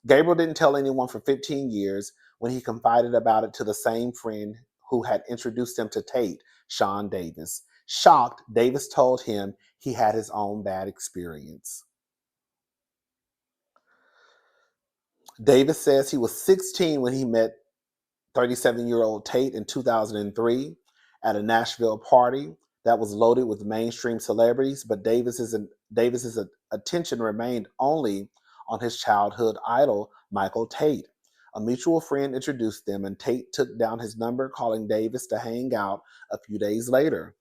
Gabriel didn't tell anyone for 15 years when he confided about it to the same friend who had introduced him to Tait, Sean Davis. Shocked, Davis told him he had his own bad experience. Davis says he was 16 when he met 37-year-old Tait in 2003 at a Nashville party that was loaded with mainstream celebrities, but Davis's attention remained only on his childhood idol, Michael Tait. A mutual friend introduced them, and Tait took down his number, calling Davis to hang out a few days later.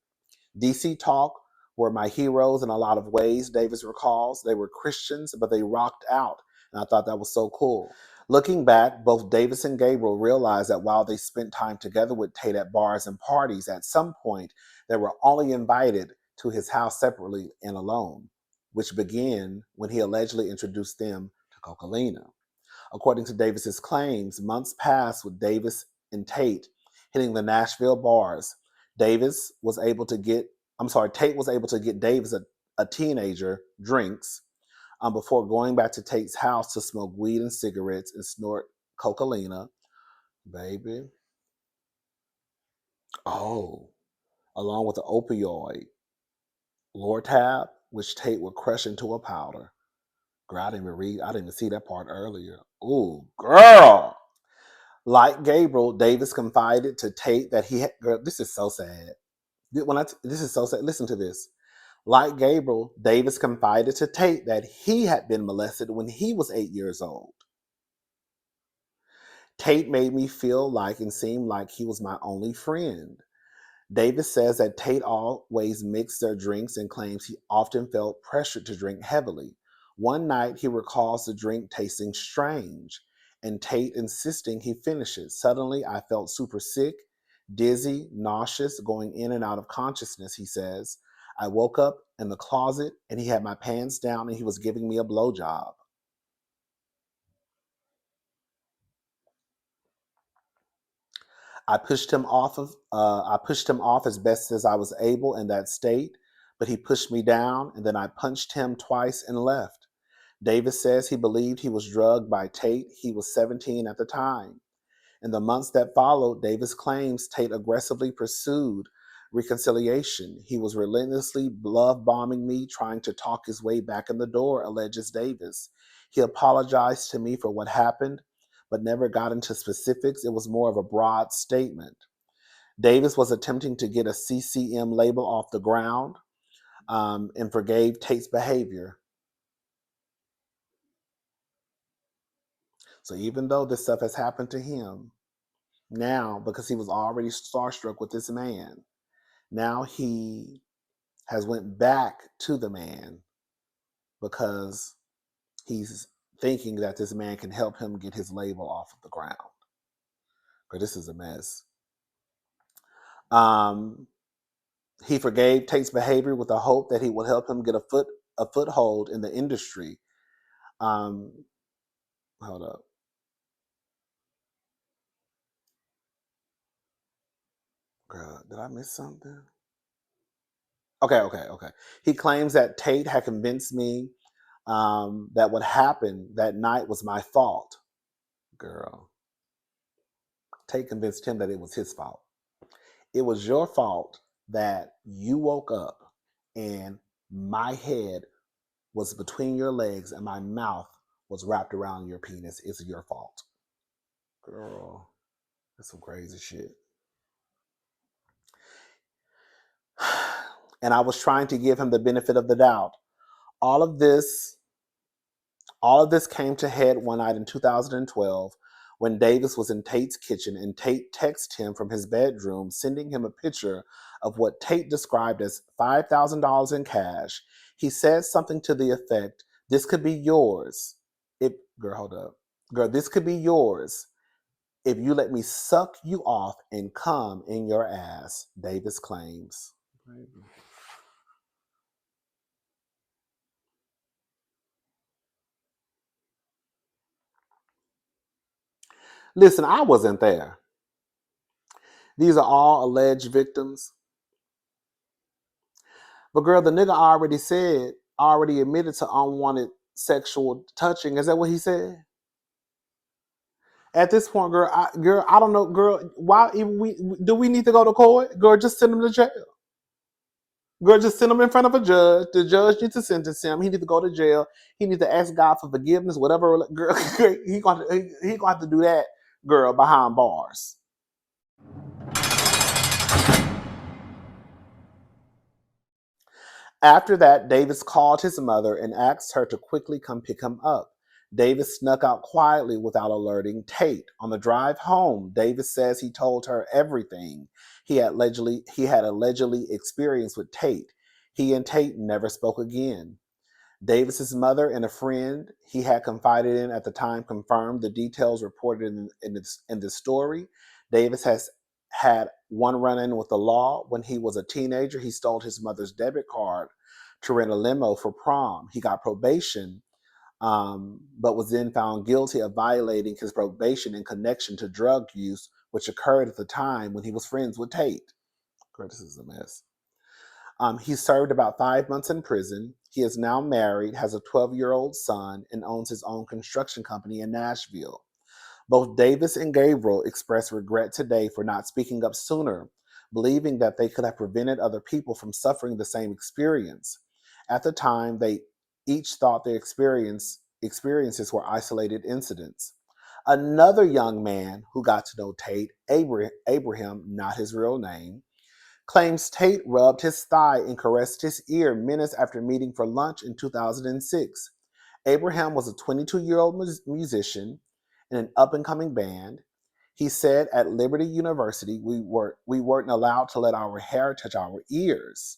DC Talk were my heroes in a lot of ways, Davis recalls. They were Christians, but they rocked out, and I thought that was so cool. Looking back, both Davis and Gabriel realized that while they spent time together with Tait at bars and parties, at some point they were only invited to his house separately and alone, which began when he allegedly introduced them to Cocalina. According to Davis's claims, months passed with Davis and Tait hitting the Nashville bars. Tait was able to get Davis, a teenager, drinks before going back to Tait's house to smoke weed and cigarettes and snort Cocalina. Baby. Oh, along with the opioid Lortab, which Tait would crush into a powder. Girl, I didn't even see that part earlier. Ooh, girl. Like Gabriel, Davis confided to Tait that he had, girl, this is so sad. This is so sad. Listen to this. Like Gabriel, Davis confided to Tait that he had been molested when he was 8 years old. Tait made me feel like and seem like he was my only friend. Davis says that Tait always mixed their drinks and claims he often felt pressured to drink heavily. One night, he recalls the drink tasting strange, and Tait insisting he finish it. Suddenly, I felt super sick, dizzy, nauseous, going in and out of consciousness, he says. I woke up in the closet and he had my pants down and he was giving me a blowjob. I pushed him off as best as I was able in that state, but he pushed me down and then I punched him twice and left. Davis says he believed he was drugged by Tait. He was 17 at the time. In the months that followed, Davis claims Tait aggressively pursued reconciliation. He was relentlessly love bombing me, trying to talk his way back in the door, alleges Davis. He apologized to me for what happened, but never got into specifics. It was more of a broad statement. Davis was attempting to get a CCM label off the ground and forgave Tait's behavior. So even though this stuff has happened to him, now, because he was already starstruck with this man, now he has went back to the man because he's thinking that this man can help him get his label off of the ground. But this is a mess. He forgave Tate's behavior with the hope that he would help him get a foothold in the industry. Hold up. Girl, did I miss something? Okay. He claims that Tait had convinced me that what happened that night was my fault. Girl, Tait convinced him that it was his fault. It was your fault that you woke up and my head was between your legs and my mouth was wrapped around your penis. It's your fault. Girl, that's some crazy shit. And I was trying to give him the benefit of the doubt. All of this All of this came to head one night in 2012 when Davis was in Tait's kitchen and Tait texted him from his bedroom, sending him a picture of what Tait described as $5,000 in cash. He said something to the effect, "This could be yours. Girl, hold up. Girl, this could be yours if you let me suck you off and come in your ass," Davis claims. Listen, I wasn't there. These are all alleged victims. But girl, the nigga already admitted to unwanted sexual touching. Is that what he said? At this point, girl, I don't know, girl. Why even we need to go to court? Girl, just send him to jail. Girl, just send him in front of a judge. The judge needs to sentence him. He needs to go to jail. He needs to ask God for forgiveness. Whatever, girl, he gonna have to do that, girl, behind bars. After that, Davis called his mother and asked her to quickly come pick him up. Davis snuck out quietly without alerting Tait. On the drive home, Davis says he told her everything he had allegedly experienced with Tait. He and Tait never spoke again. Davis's mother and a friend he had confided in at the time confirmed the details reported in this story. Davis has had one run-in with the law. When he was a teenager, he stole his mother's debit card to rent a limo for prom. He got probation, but was then found guilty of violating his probation in connection to drug use, which occurred at the time when he was friends with Tait. Girl, this is a mess. He served about 5 months in prison. He is now married, has a 12-year-old son, and owns his own construction company in Nashville. Both Davis and Gabriel expressed regret today for not speaking up sooner, believing that they could have prevented other people from suffering the same experience. At the time, they each thought their experiences were isolated incidents. Another young man who got to know Tait, Abraham, not his real name, claims Tait rubbed his thigh and caressed his ear minutes after meeting for lunch in 2006. Abraham was a 22-year-old musician in an up-and-coming band. He said at Liberty University, we weren't allowed to let our hair touch our ears.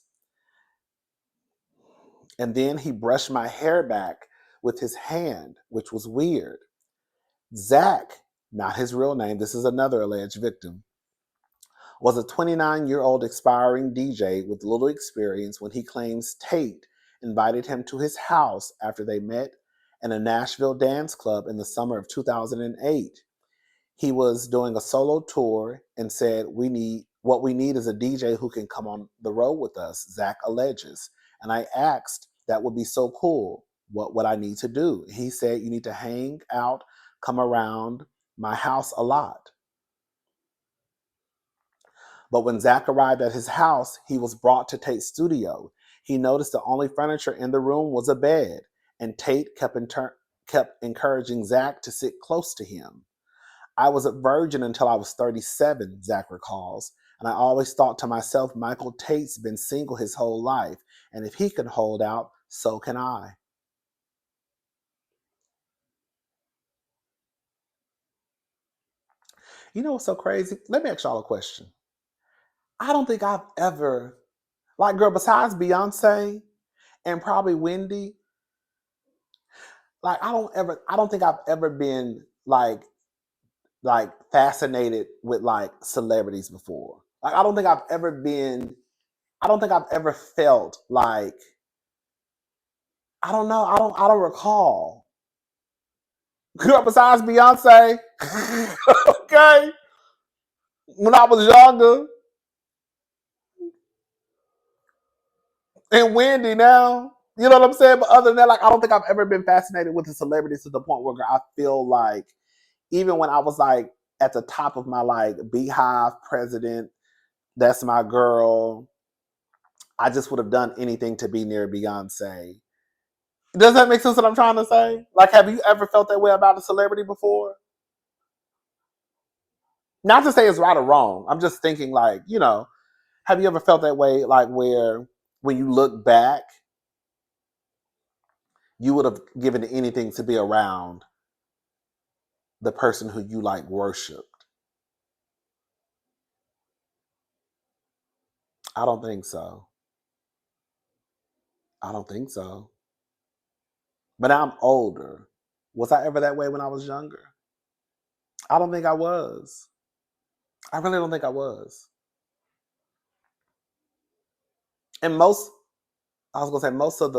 And then he brushed my hair back with his hand, which was weird. Zach, not his real name, this is another alleged victim, was a 29-year-old aspiring DJ with little experience when he claims Tait invited him to his house after they met in a Nashville dance club in the summer of 2008. He was doing a solo tour and said, what we need is a DJ who can come on the road with us, Zach alleges. And I asked, that would be so cool. What would I need to do? He said, you need to hang out, come around my house a lot. But when Zach arrived at his house, he was brought to Tait's studio. He noticed the only furniture in the room was a bed, and Tait kept encouraging Zach to sit close to him. I was a virgin until I was 37, Zach recalls, and I always thought to myself, Michael Tait's been single his whole life, and if he can hold out, so can I. You know what's so crazy? Let me ask y'all a question. I don't think I've ever, like, girl, besides Beyonce and probably Wendy, like, I don't think I've ever been like fascinated with like celebrities before. Like, I don't think I've ever felt like, I don't know. I don't recall. Girl, besides Beyonce, okay, when I was younger, and Wendy now, you know what I'm saying? But other than that, like, I don't think I've ever been fascinated with the celebrities to the point where I feel like, even when I was like at the top of my like Beehive president, that's my girl, I just would have done anything to be near Beyonce. Does that make sense what I'm trying to say? Like, have you ever felt that way about a celebrity before? Not to say it's right or wrong. I'm just thinking, like, have you ever felt that way, like, where when you look back, you would have given anything to be around the person who you like worshipped? I don't think so. I don't think so. But now I'm older. Was I ever that way when I was younger? I don't think I was. I really don't think I was. And I was gonna say most of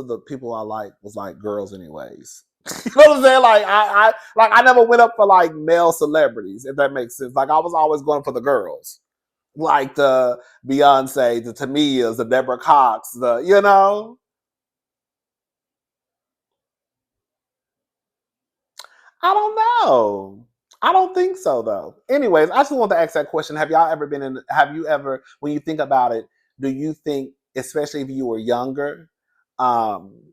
the people I like was like girls anyways. You know what I'm saying? Like, I never went up for like male celebrities, if that makes sense. Like, I was always going for the girls. Like the Beyonce, the Tamias, the Deborah Cox, I don't know. I don't think so though. Anyways, I just want to ask that question. Have you ever, when you think about it, do you think, especially if you were younger, um,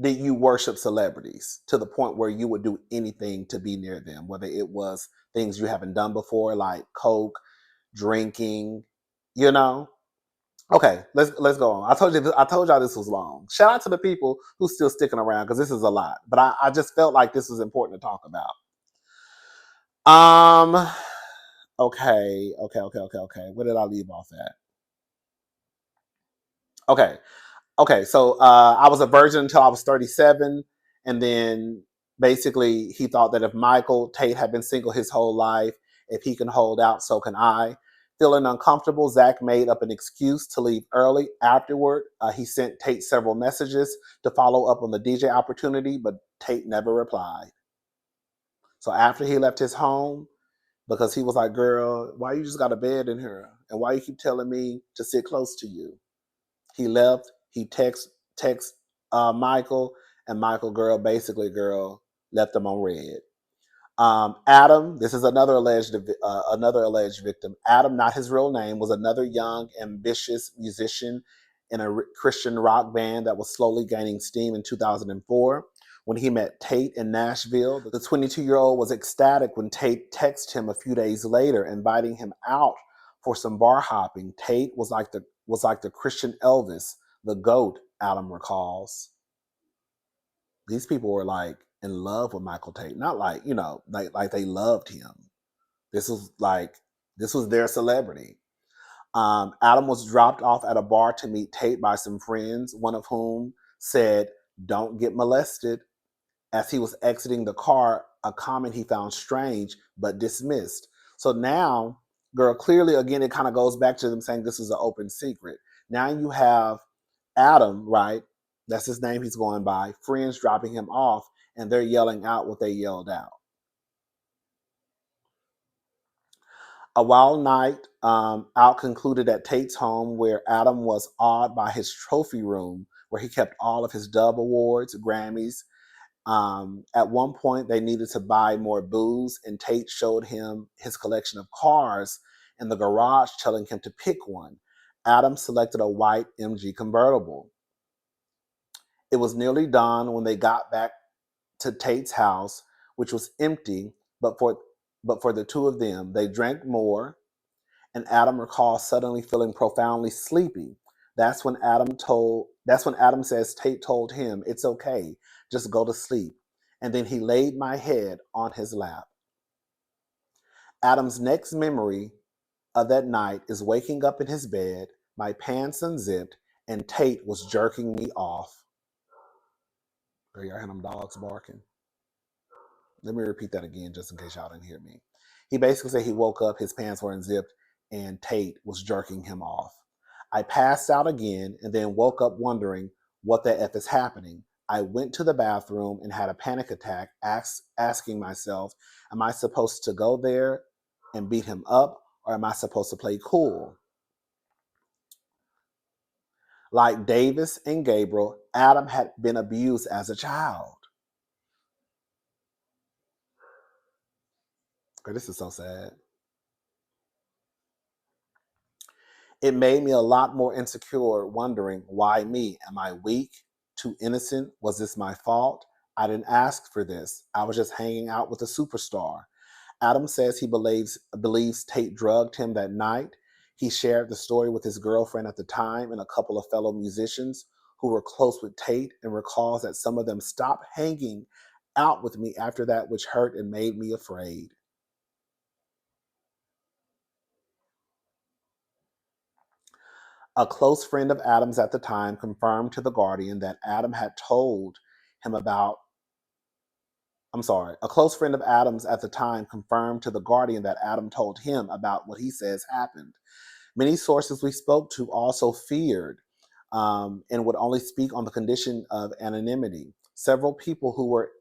did you worship celebrities to the point where you would do anything to be near them, whether it was things you haven't done before, like coke, drinking, you know? Okay, let's go on. I told y'all this was long. Shout out to the people who's still sticking around because this is a lot. But I just felt like this was important to talk about. Um. Okay. Where did I leave off at? Okay. Okay, so I was a virgin until I was 37, and then basically he thought that if Michael Tait had been single his whole life, if he can hold out, so can I. Feeling uncomfortable, Zach made up an excuse to leave early. Afterward, he sent Tait several messages to follow up on the DJ opportunity, but Tait never replied. So after he left his home, because he was like, girl, why you just got a bed in here? And why you keep telling me to sit close to you? He left. He text Michael, and Michael, girl, left him on red. Adam, this is another alleged victim. Adam, not his real name, was another young, ambitious musician in a Christian rock band that was slowly gaining steam in 2004. When he met Tait in Nashville, the 22-year-old was ecstatic when Tait texted him a few days later, inviting him out for some bar hopping. Tait was like the Christian Elvis, the GOAT. Adam recalls. These people were like in love with Michael Tait, not like, like they loved him. This was like, this was their celebrity. Adam was dropped off at a bar to meet Tait by some friends, one of whom said, "Don't get molested." As he was exiting the car, a comment he found strange but dismissed. So now Girl, clearly, again, it kind of goes back to them saying this is an open secret. Now you have Adam, right? That's his name he's going by. Friends dropping him off, and they're yelling out what they yelled out. A wild night out concluded at Tait's home, where Adam was awed by his trophy room, where he kept all of his Dove Awards, Grammys. At one point, they needed to buy more booze, and Tait showed him his collection of cars in the garage, telling him to pick one. Adam selected a white MG convertible. It was nearly dawn when they got back to Tait's house, which was empty, but for the two of them. They drank more, and Adam recalls suddenly feeling profoundly sleepy. That's when Adam says Tait told him, "It's okay, just go to sleep." And then he laid my head on his lap. Adam's next memory of that night is waking up in his bed, my pants unzipped, and Tait was jerking me off. There y'all hear them dogs barking. Let me repeat that again just in case y'all didn't hear me. He basically said he woke up, his pants were unzipped, and Tait was jerking him off. I passed out again and then woke up wondering what the F is happening. I went to the bathroom and had a panic attack, asking myself, am I supposed to go there and beat him up, or am I supposed to play cool? Like Davis and Gabriel, Adam had been abused as a child. God, this is so sad. It made me a lot more insecure, wondering, why me? Am I weak? Too innocent? Was this my fault? I didn't ask for this. I was just hanging out with a superstar. Adam says he believes Tait drugged him that night. He shared the story with his girlfriend at the time and a couple of fellow musicians who were close with Tait, and recalls that some of them stopped hanging out with me after that, which hurt and made me afraid. A close friend of Adam's at the time confirmed to The Guardian that Adam had told him about. I'm sorry. A close friend of Adam's at the time confirmed to The Guardian that Adam told him about what he says happened. Many sources we spoke to also feared and would only speak on the condition of anonymity. Several people who were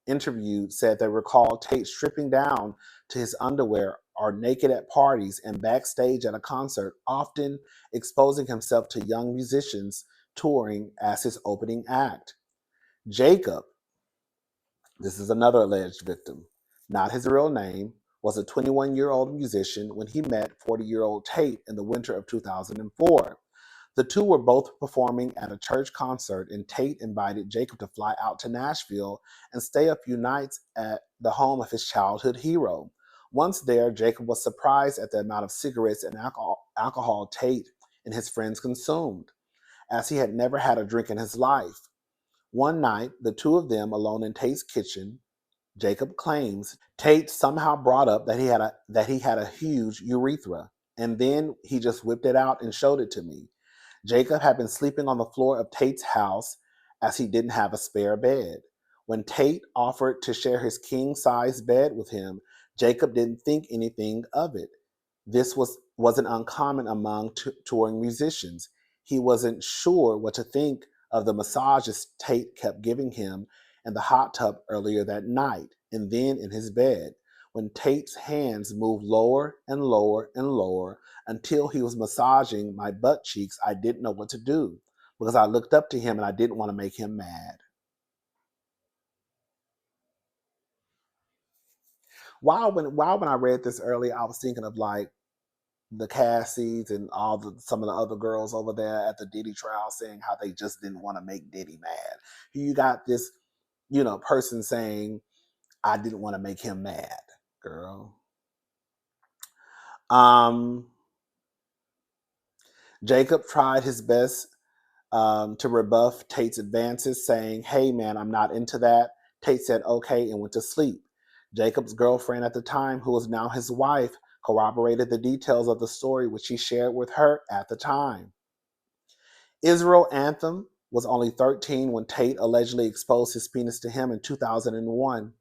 interviewed said they recalled Tait stripping down to his underwear or naked at parties and backstage at a concert, often exposing himself to young musicians touring as his opening act. Jacob, this is another alleged victim, not his real name, was a 21-year-old musician when he met 40-year-old Tait in the winter of 2004. The two were both performing at a church concert, and Tait invited Jacob to fly out to Nashville and stay a few nights at the home of his childhood hero. Once there, Jacob was surprised at the amount of cigarettes and alcohol Tait and his friends consumed, as he had never had a drink in his life. One night, the two of them alone in Tait's kitchen, Jacob claims Tait somehow brought up that he had a huge urethra, and then he just whipped it out and showed it to me. Jacob had been sleeping on the floor of Tait's house as he didn't have a spare bed. When Tait offered to share his king-size bed with him, Jacob didn't think anything of it. This wasn't uncommon among touring musicians. He wasn't sure what to think of the massages Tait kept giving him in the hot tub earlier that night, and then in his bed, when Tait's hands moved lower and lower and lower until he was massaging my butt cheeks. I didn't know what to do because I looked up to him and I didn't want to make him mad. While when I read this earlier, I was thinking of like the Cassies and some of the other girls over there at the Diddy trial saying how they just didn't want to make Diddy mad. You got this, person saying, I didn't want to make him mad, girl. Um, Jacob tried his best to rebuff Tait's advances, saying, hey, man, I'm not into that. Tait said, okay, and went to sleep. Jacob's girlfriend at the time, who was now his wife, corroborated the details of the story, which he shared with her at the time. Israel Anthem was only 13 when Tait allegedly exposed his penis to him in 2001.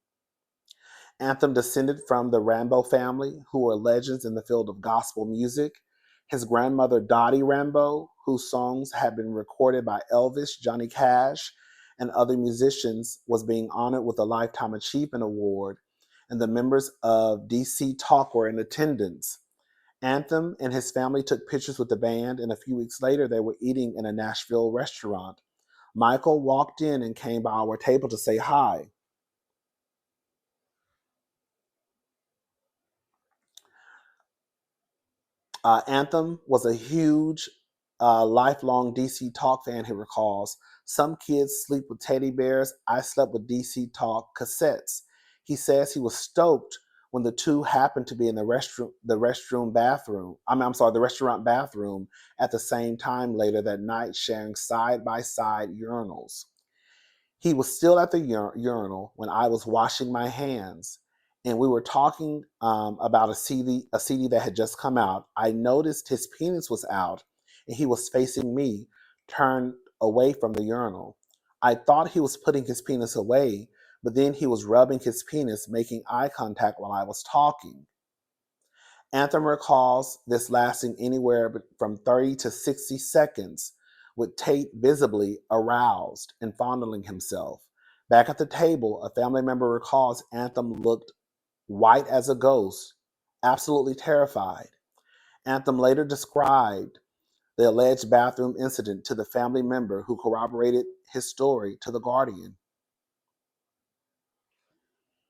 Anthem descended from the Rambo family, who were legends in the field of gospel music. His grandmother, Dottie Rambo, whose songs had been recorded by Elvis, Johnny Cash, and other musicians, was being honored with a Lifetime Achievement Award, and the members of DC Talk were in attendance. Anthem and his family took pictures with the band, and a few weeks later, they were eating in a Nashville restaurant. Michael walked in and came by our table to say hi. Anthem was a huge, lifelong DC Talk fan, he recalls. Some kids sleep with teddy bears. I slept with DC Talk cassettes. He says he was stoked when the two happened to be in the restaurant bathroom at the same time later that night, sharing side by side urinals. He was still at the urinal when I was washing my hands, and we were talking about a CD that had just come out. I noticed his penis was out, and he was facing me, turned away from the urinal. I thought he was putting his penis away, but then he was rubbing his penis, making eye contact while I was talking. Anthem recalls this lasting anywhere from 30 to 60 seconds, with Tait visibly aroused and fondling himself. Back at the table, a family member recalls Anthem looked white as a ghost, absolutely terrified. Anthem later described the alleged bathroom incident to the family member, who corroborated his story to The Guardian.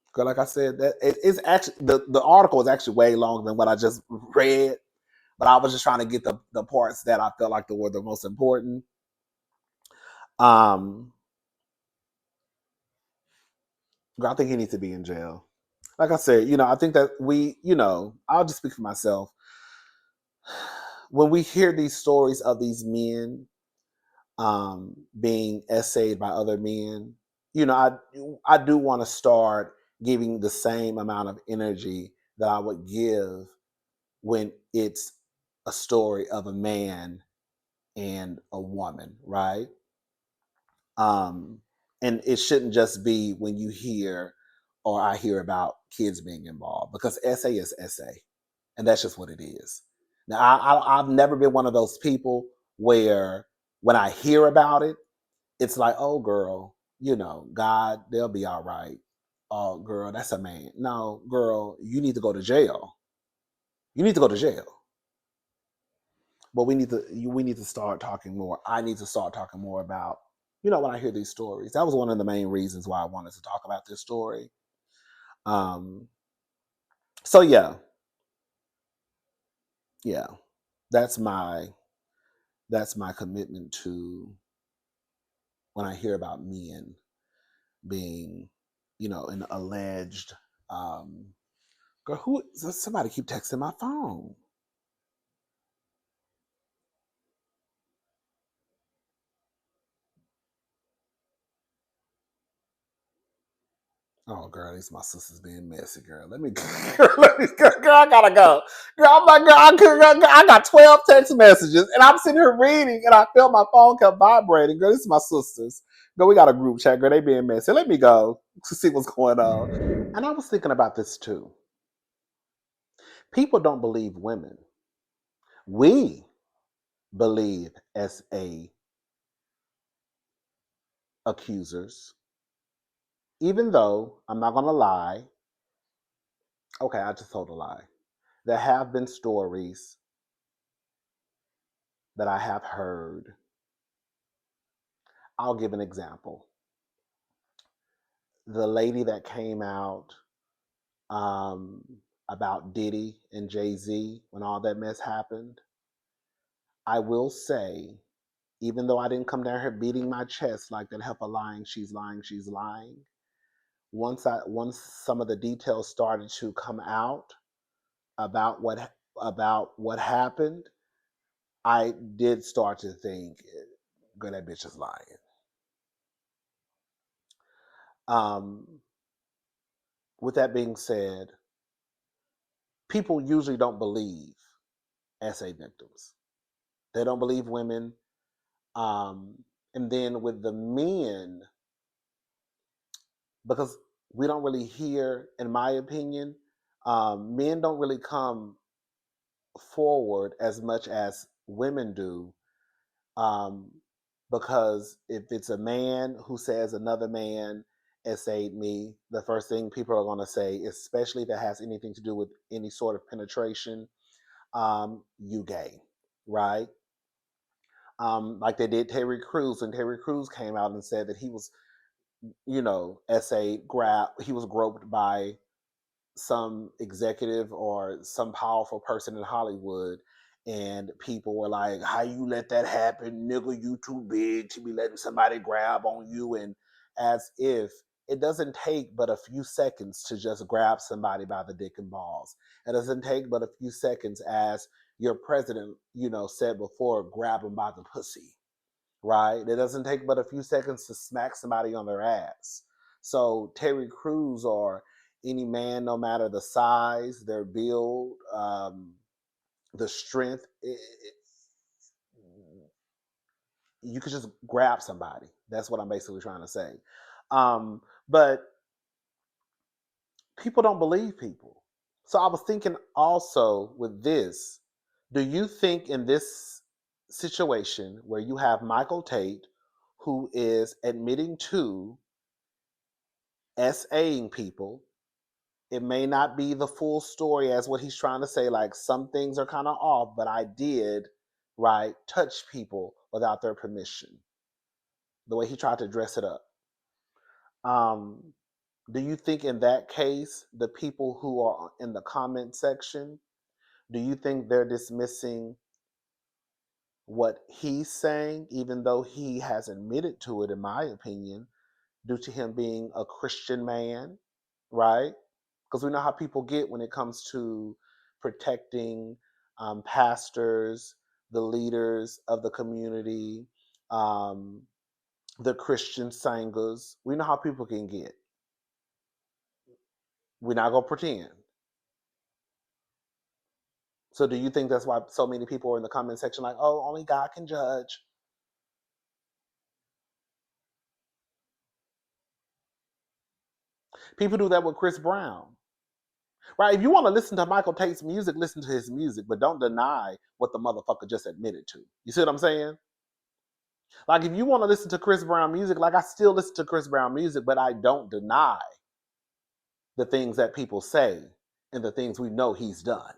Because, like I said, it's actually the article is actually way longer than what I just read. But I was just trying to get the parts that I felt like were the most important. Um, I think he needs to be in jail. Like I said, I think that I'll just speak for myself. When we hear these stories of these men being essayed by other men, I do want to start giving the same amount of energy that I would give when it's a story of a man and a woman, right? Um, and it shouldn't just be when you hear or I hear about kids being involved, because essay is essay, and that's just what it is. Now, I've never been one of those people where when I hear about it, it's like, oh, girl, God, they'll be all right. Oh, girl, that's a man. No, girl, you need to go to jail. You need to go to jail. But we need to start talking more. I need to start talking more about, when I hear these stories. That was one of the main reasons why I wanted to talk about this story. Um, so yeah, that's my commitment to when I hear about men being, an alleged girl. Who somebody keep texting my phone? Oh, girl, these my sisters being messy, girl. Let me, girl, I gotta go. Girl, I'm like, I got 12 text messages, and I'm sitting here reading, and I felt my phone kept vibrating. Girl, this is my sisters. Girl, we got a group chat, girl. They being messy. Let me go to see what's going on. And I was thinking about this too. People don't believe women. We believe SA accusers, even though I'm not gonna lie. Okay, I just told a lie. There have been stories that I have heard. I'll give an example. The lady that came out um, about Diddy and Jay-Z when all that mess happened, I will say, even though I didn't come down here beating my chest like that heifer lying, she's lying. Once some of the details started to come out about what happened, I did start to think, girl, that bitch is lying. Um, with that being said, people usually don't believe SA victims. They don't believe women. Um, and then with the men, because we don't really hear, in my opinion, men don't really come forward as much as women do. Um, because if it's a man who says another man essayed me, the first thing people are going to say, especially if it has anything to do with any sort of penetration, you gay, right? Like they did Terry Crews, and Terry Crews came out and said that he was, essayed, he was groped by some executive or some powerful person in Hollywood, and people were like, "How you let that happen, nigga? You too big to be letting somebody grab on you." And as if it doesn't take but a few seconds to just grab somebody by the dick and balls. It doesn't take but a few seconds, as your president, said before, grab them by the pussy, right? It doesn't take but a few seconds to smack somebody on their ass. So Terry Crews or any man, no matter the size, their build, the strength, you could just grab somebody. That's what I'm basically trying to say. But people don't believe people. So I was thinking also with this, do you think in this situation where you have Michael Tait, who is admitting to SAing people, it may not be the full story as what he's trying to say, like some things are kind of off, but I did, right, touch people without their permission, the way he tried to dress it up. Um, do you think in that case, the people who are in the comment section, do you think they're dismissing what he's saying, even though he has admitted to it, in my opinion, due to him being a Christian man, right? Because we know how people get when it comes to protecting pastors, the leaders of the community, um, the Christian singers. We know how people can get. We're not gonna pretend. So, do you think that's why so many people are in the comment section like, "Oh, only God can judge"? People do that with Chris Brown, right? If you want to listen to Michael Tate's music, listen to his music, but don't deny what the motherfucker just admitted to. You see what I'm saying? Like, if you want to listen to Chris Brown music, like I still listen to Chris Brown music, but I don't deny the things that people say and the things we know he's done.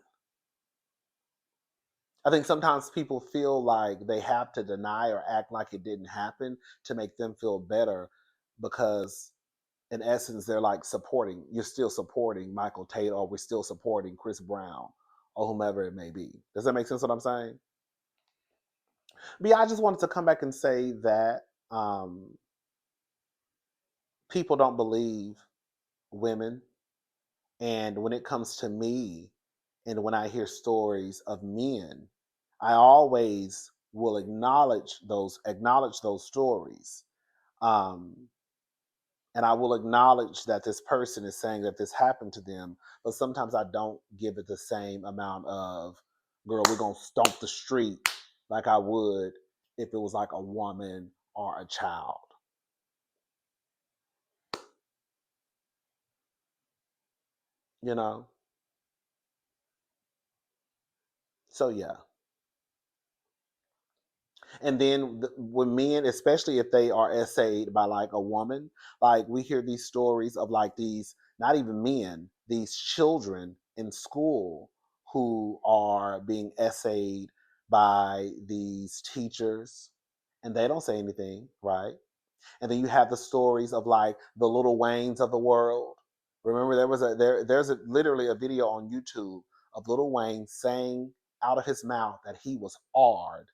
I think sometimes people feel like they have to deny or act like it didn't happen to make them feel better because, in essence, they're like you're still supporting Michael Tait, or we're still supporting Chris Brown or whomever it may be. Does that make sense what I'm saying? But yeah, I just wanted to come back and say that people don't believe women. And when it comes to me, and when I hear stories of men, I always will acknowledge those stories. Um, and I will acknowledge that this person is saying that this happened to them, but sometimes I don't give it the same amount of, girl, we're gonna stomp the street like I would if it was like a woman or a child, you know? So yeah. And then when men, especially if they are essayed by like a woman, like we hear these stories of like these, not even men, these children in school who are being essayed by these teachers, and they don't say anything, right? And then you have the stories of like the Little Waynes of the world. Remember, there's literally a video on YouTube of Little Wayne saying out of his mouth that he was awed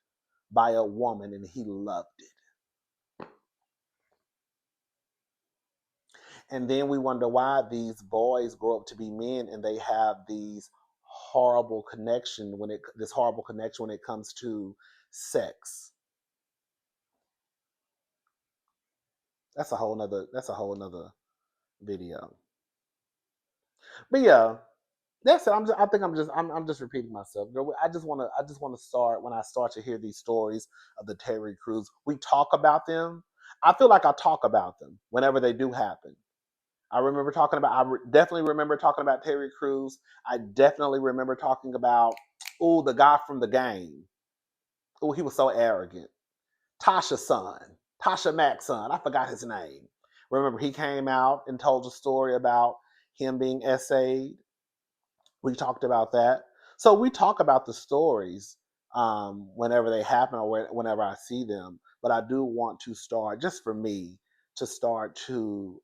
by a woman and he loved it. And then we wonder why these boys grow up to be men and they have this horrible connection when it comes to sex. That's a whole nother video. But yeah, that's it. I think I'm just repeating myself. I just wanna start when I start to hear these stories of the Terry Crews. We talk about them. I feel like I talk about them whenever they do happen. I remember talking about. Definitely remember talking about Terry Crews. I definitely remember talking about the guy from the game. Oh, he was so arrogant. Tasha's son, Tasha Mack's son. I forgot his name. Remember, he came out and told a story about him being essayed. We talked about that. So we talk about the stories whenever they happen or whenever I see them. But I do want to start, just for me, to start to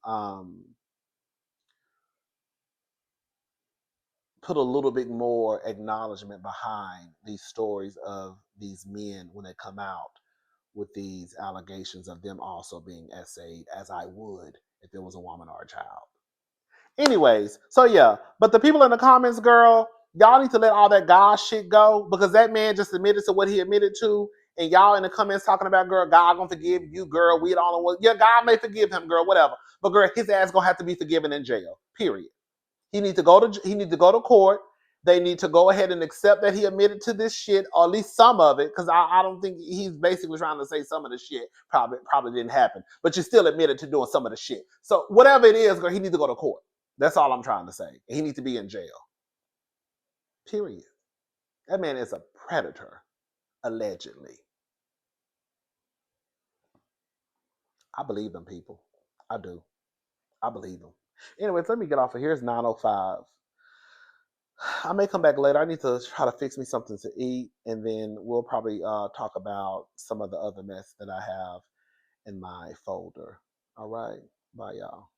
put a little bit more acknowledgement behind these stories of these men when they come out with these allegations of them also being essayed, as I would if it was a woman or a child. Anyways, so yeah, but the people in the comments, girl, y'all need to let all that God shit go because that man just admitted to what he admitted to. And y'all in the comments talking about, girl, God gonna forgive you, girl. We don't know what. Yeah, God may forgive him, girl, whatever. But girl, his ass gonna have to be forgiven in jail. Period. He need to go to court. They need to go ahead and accept that he admitted to this shit, or at least some of it, because I don't think he's basically trying to say some of the shit probably didn't happen. But you still admitted to doing some of the shit. So whatever it is, girl, he needs to go to court. That's all I'm trying to say. He needs to be in jail. Period. That man is a predator, allegedly. I believe them people. I do. I believe them. Anyways, let me get off of here. It's 9:05. I may come back later. I need to try to fix me something to eat, and then we'll probably talk about some of the other mess that I have in my folder. All right. Bye, y'all.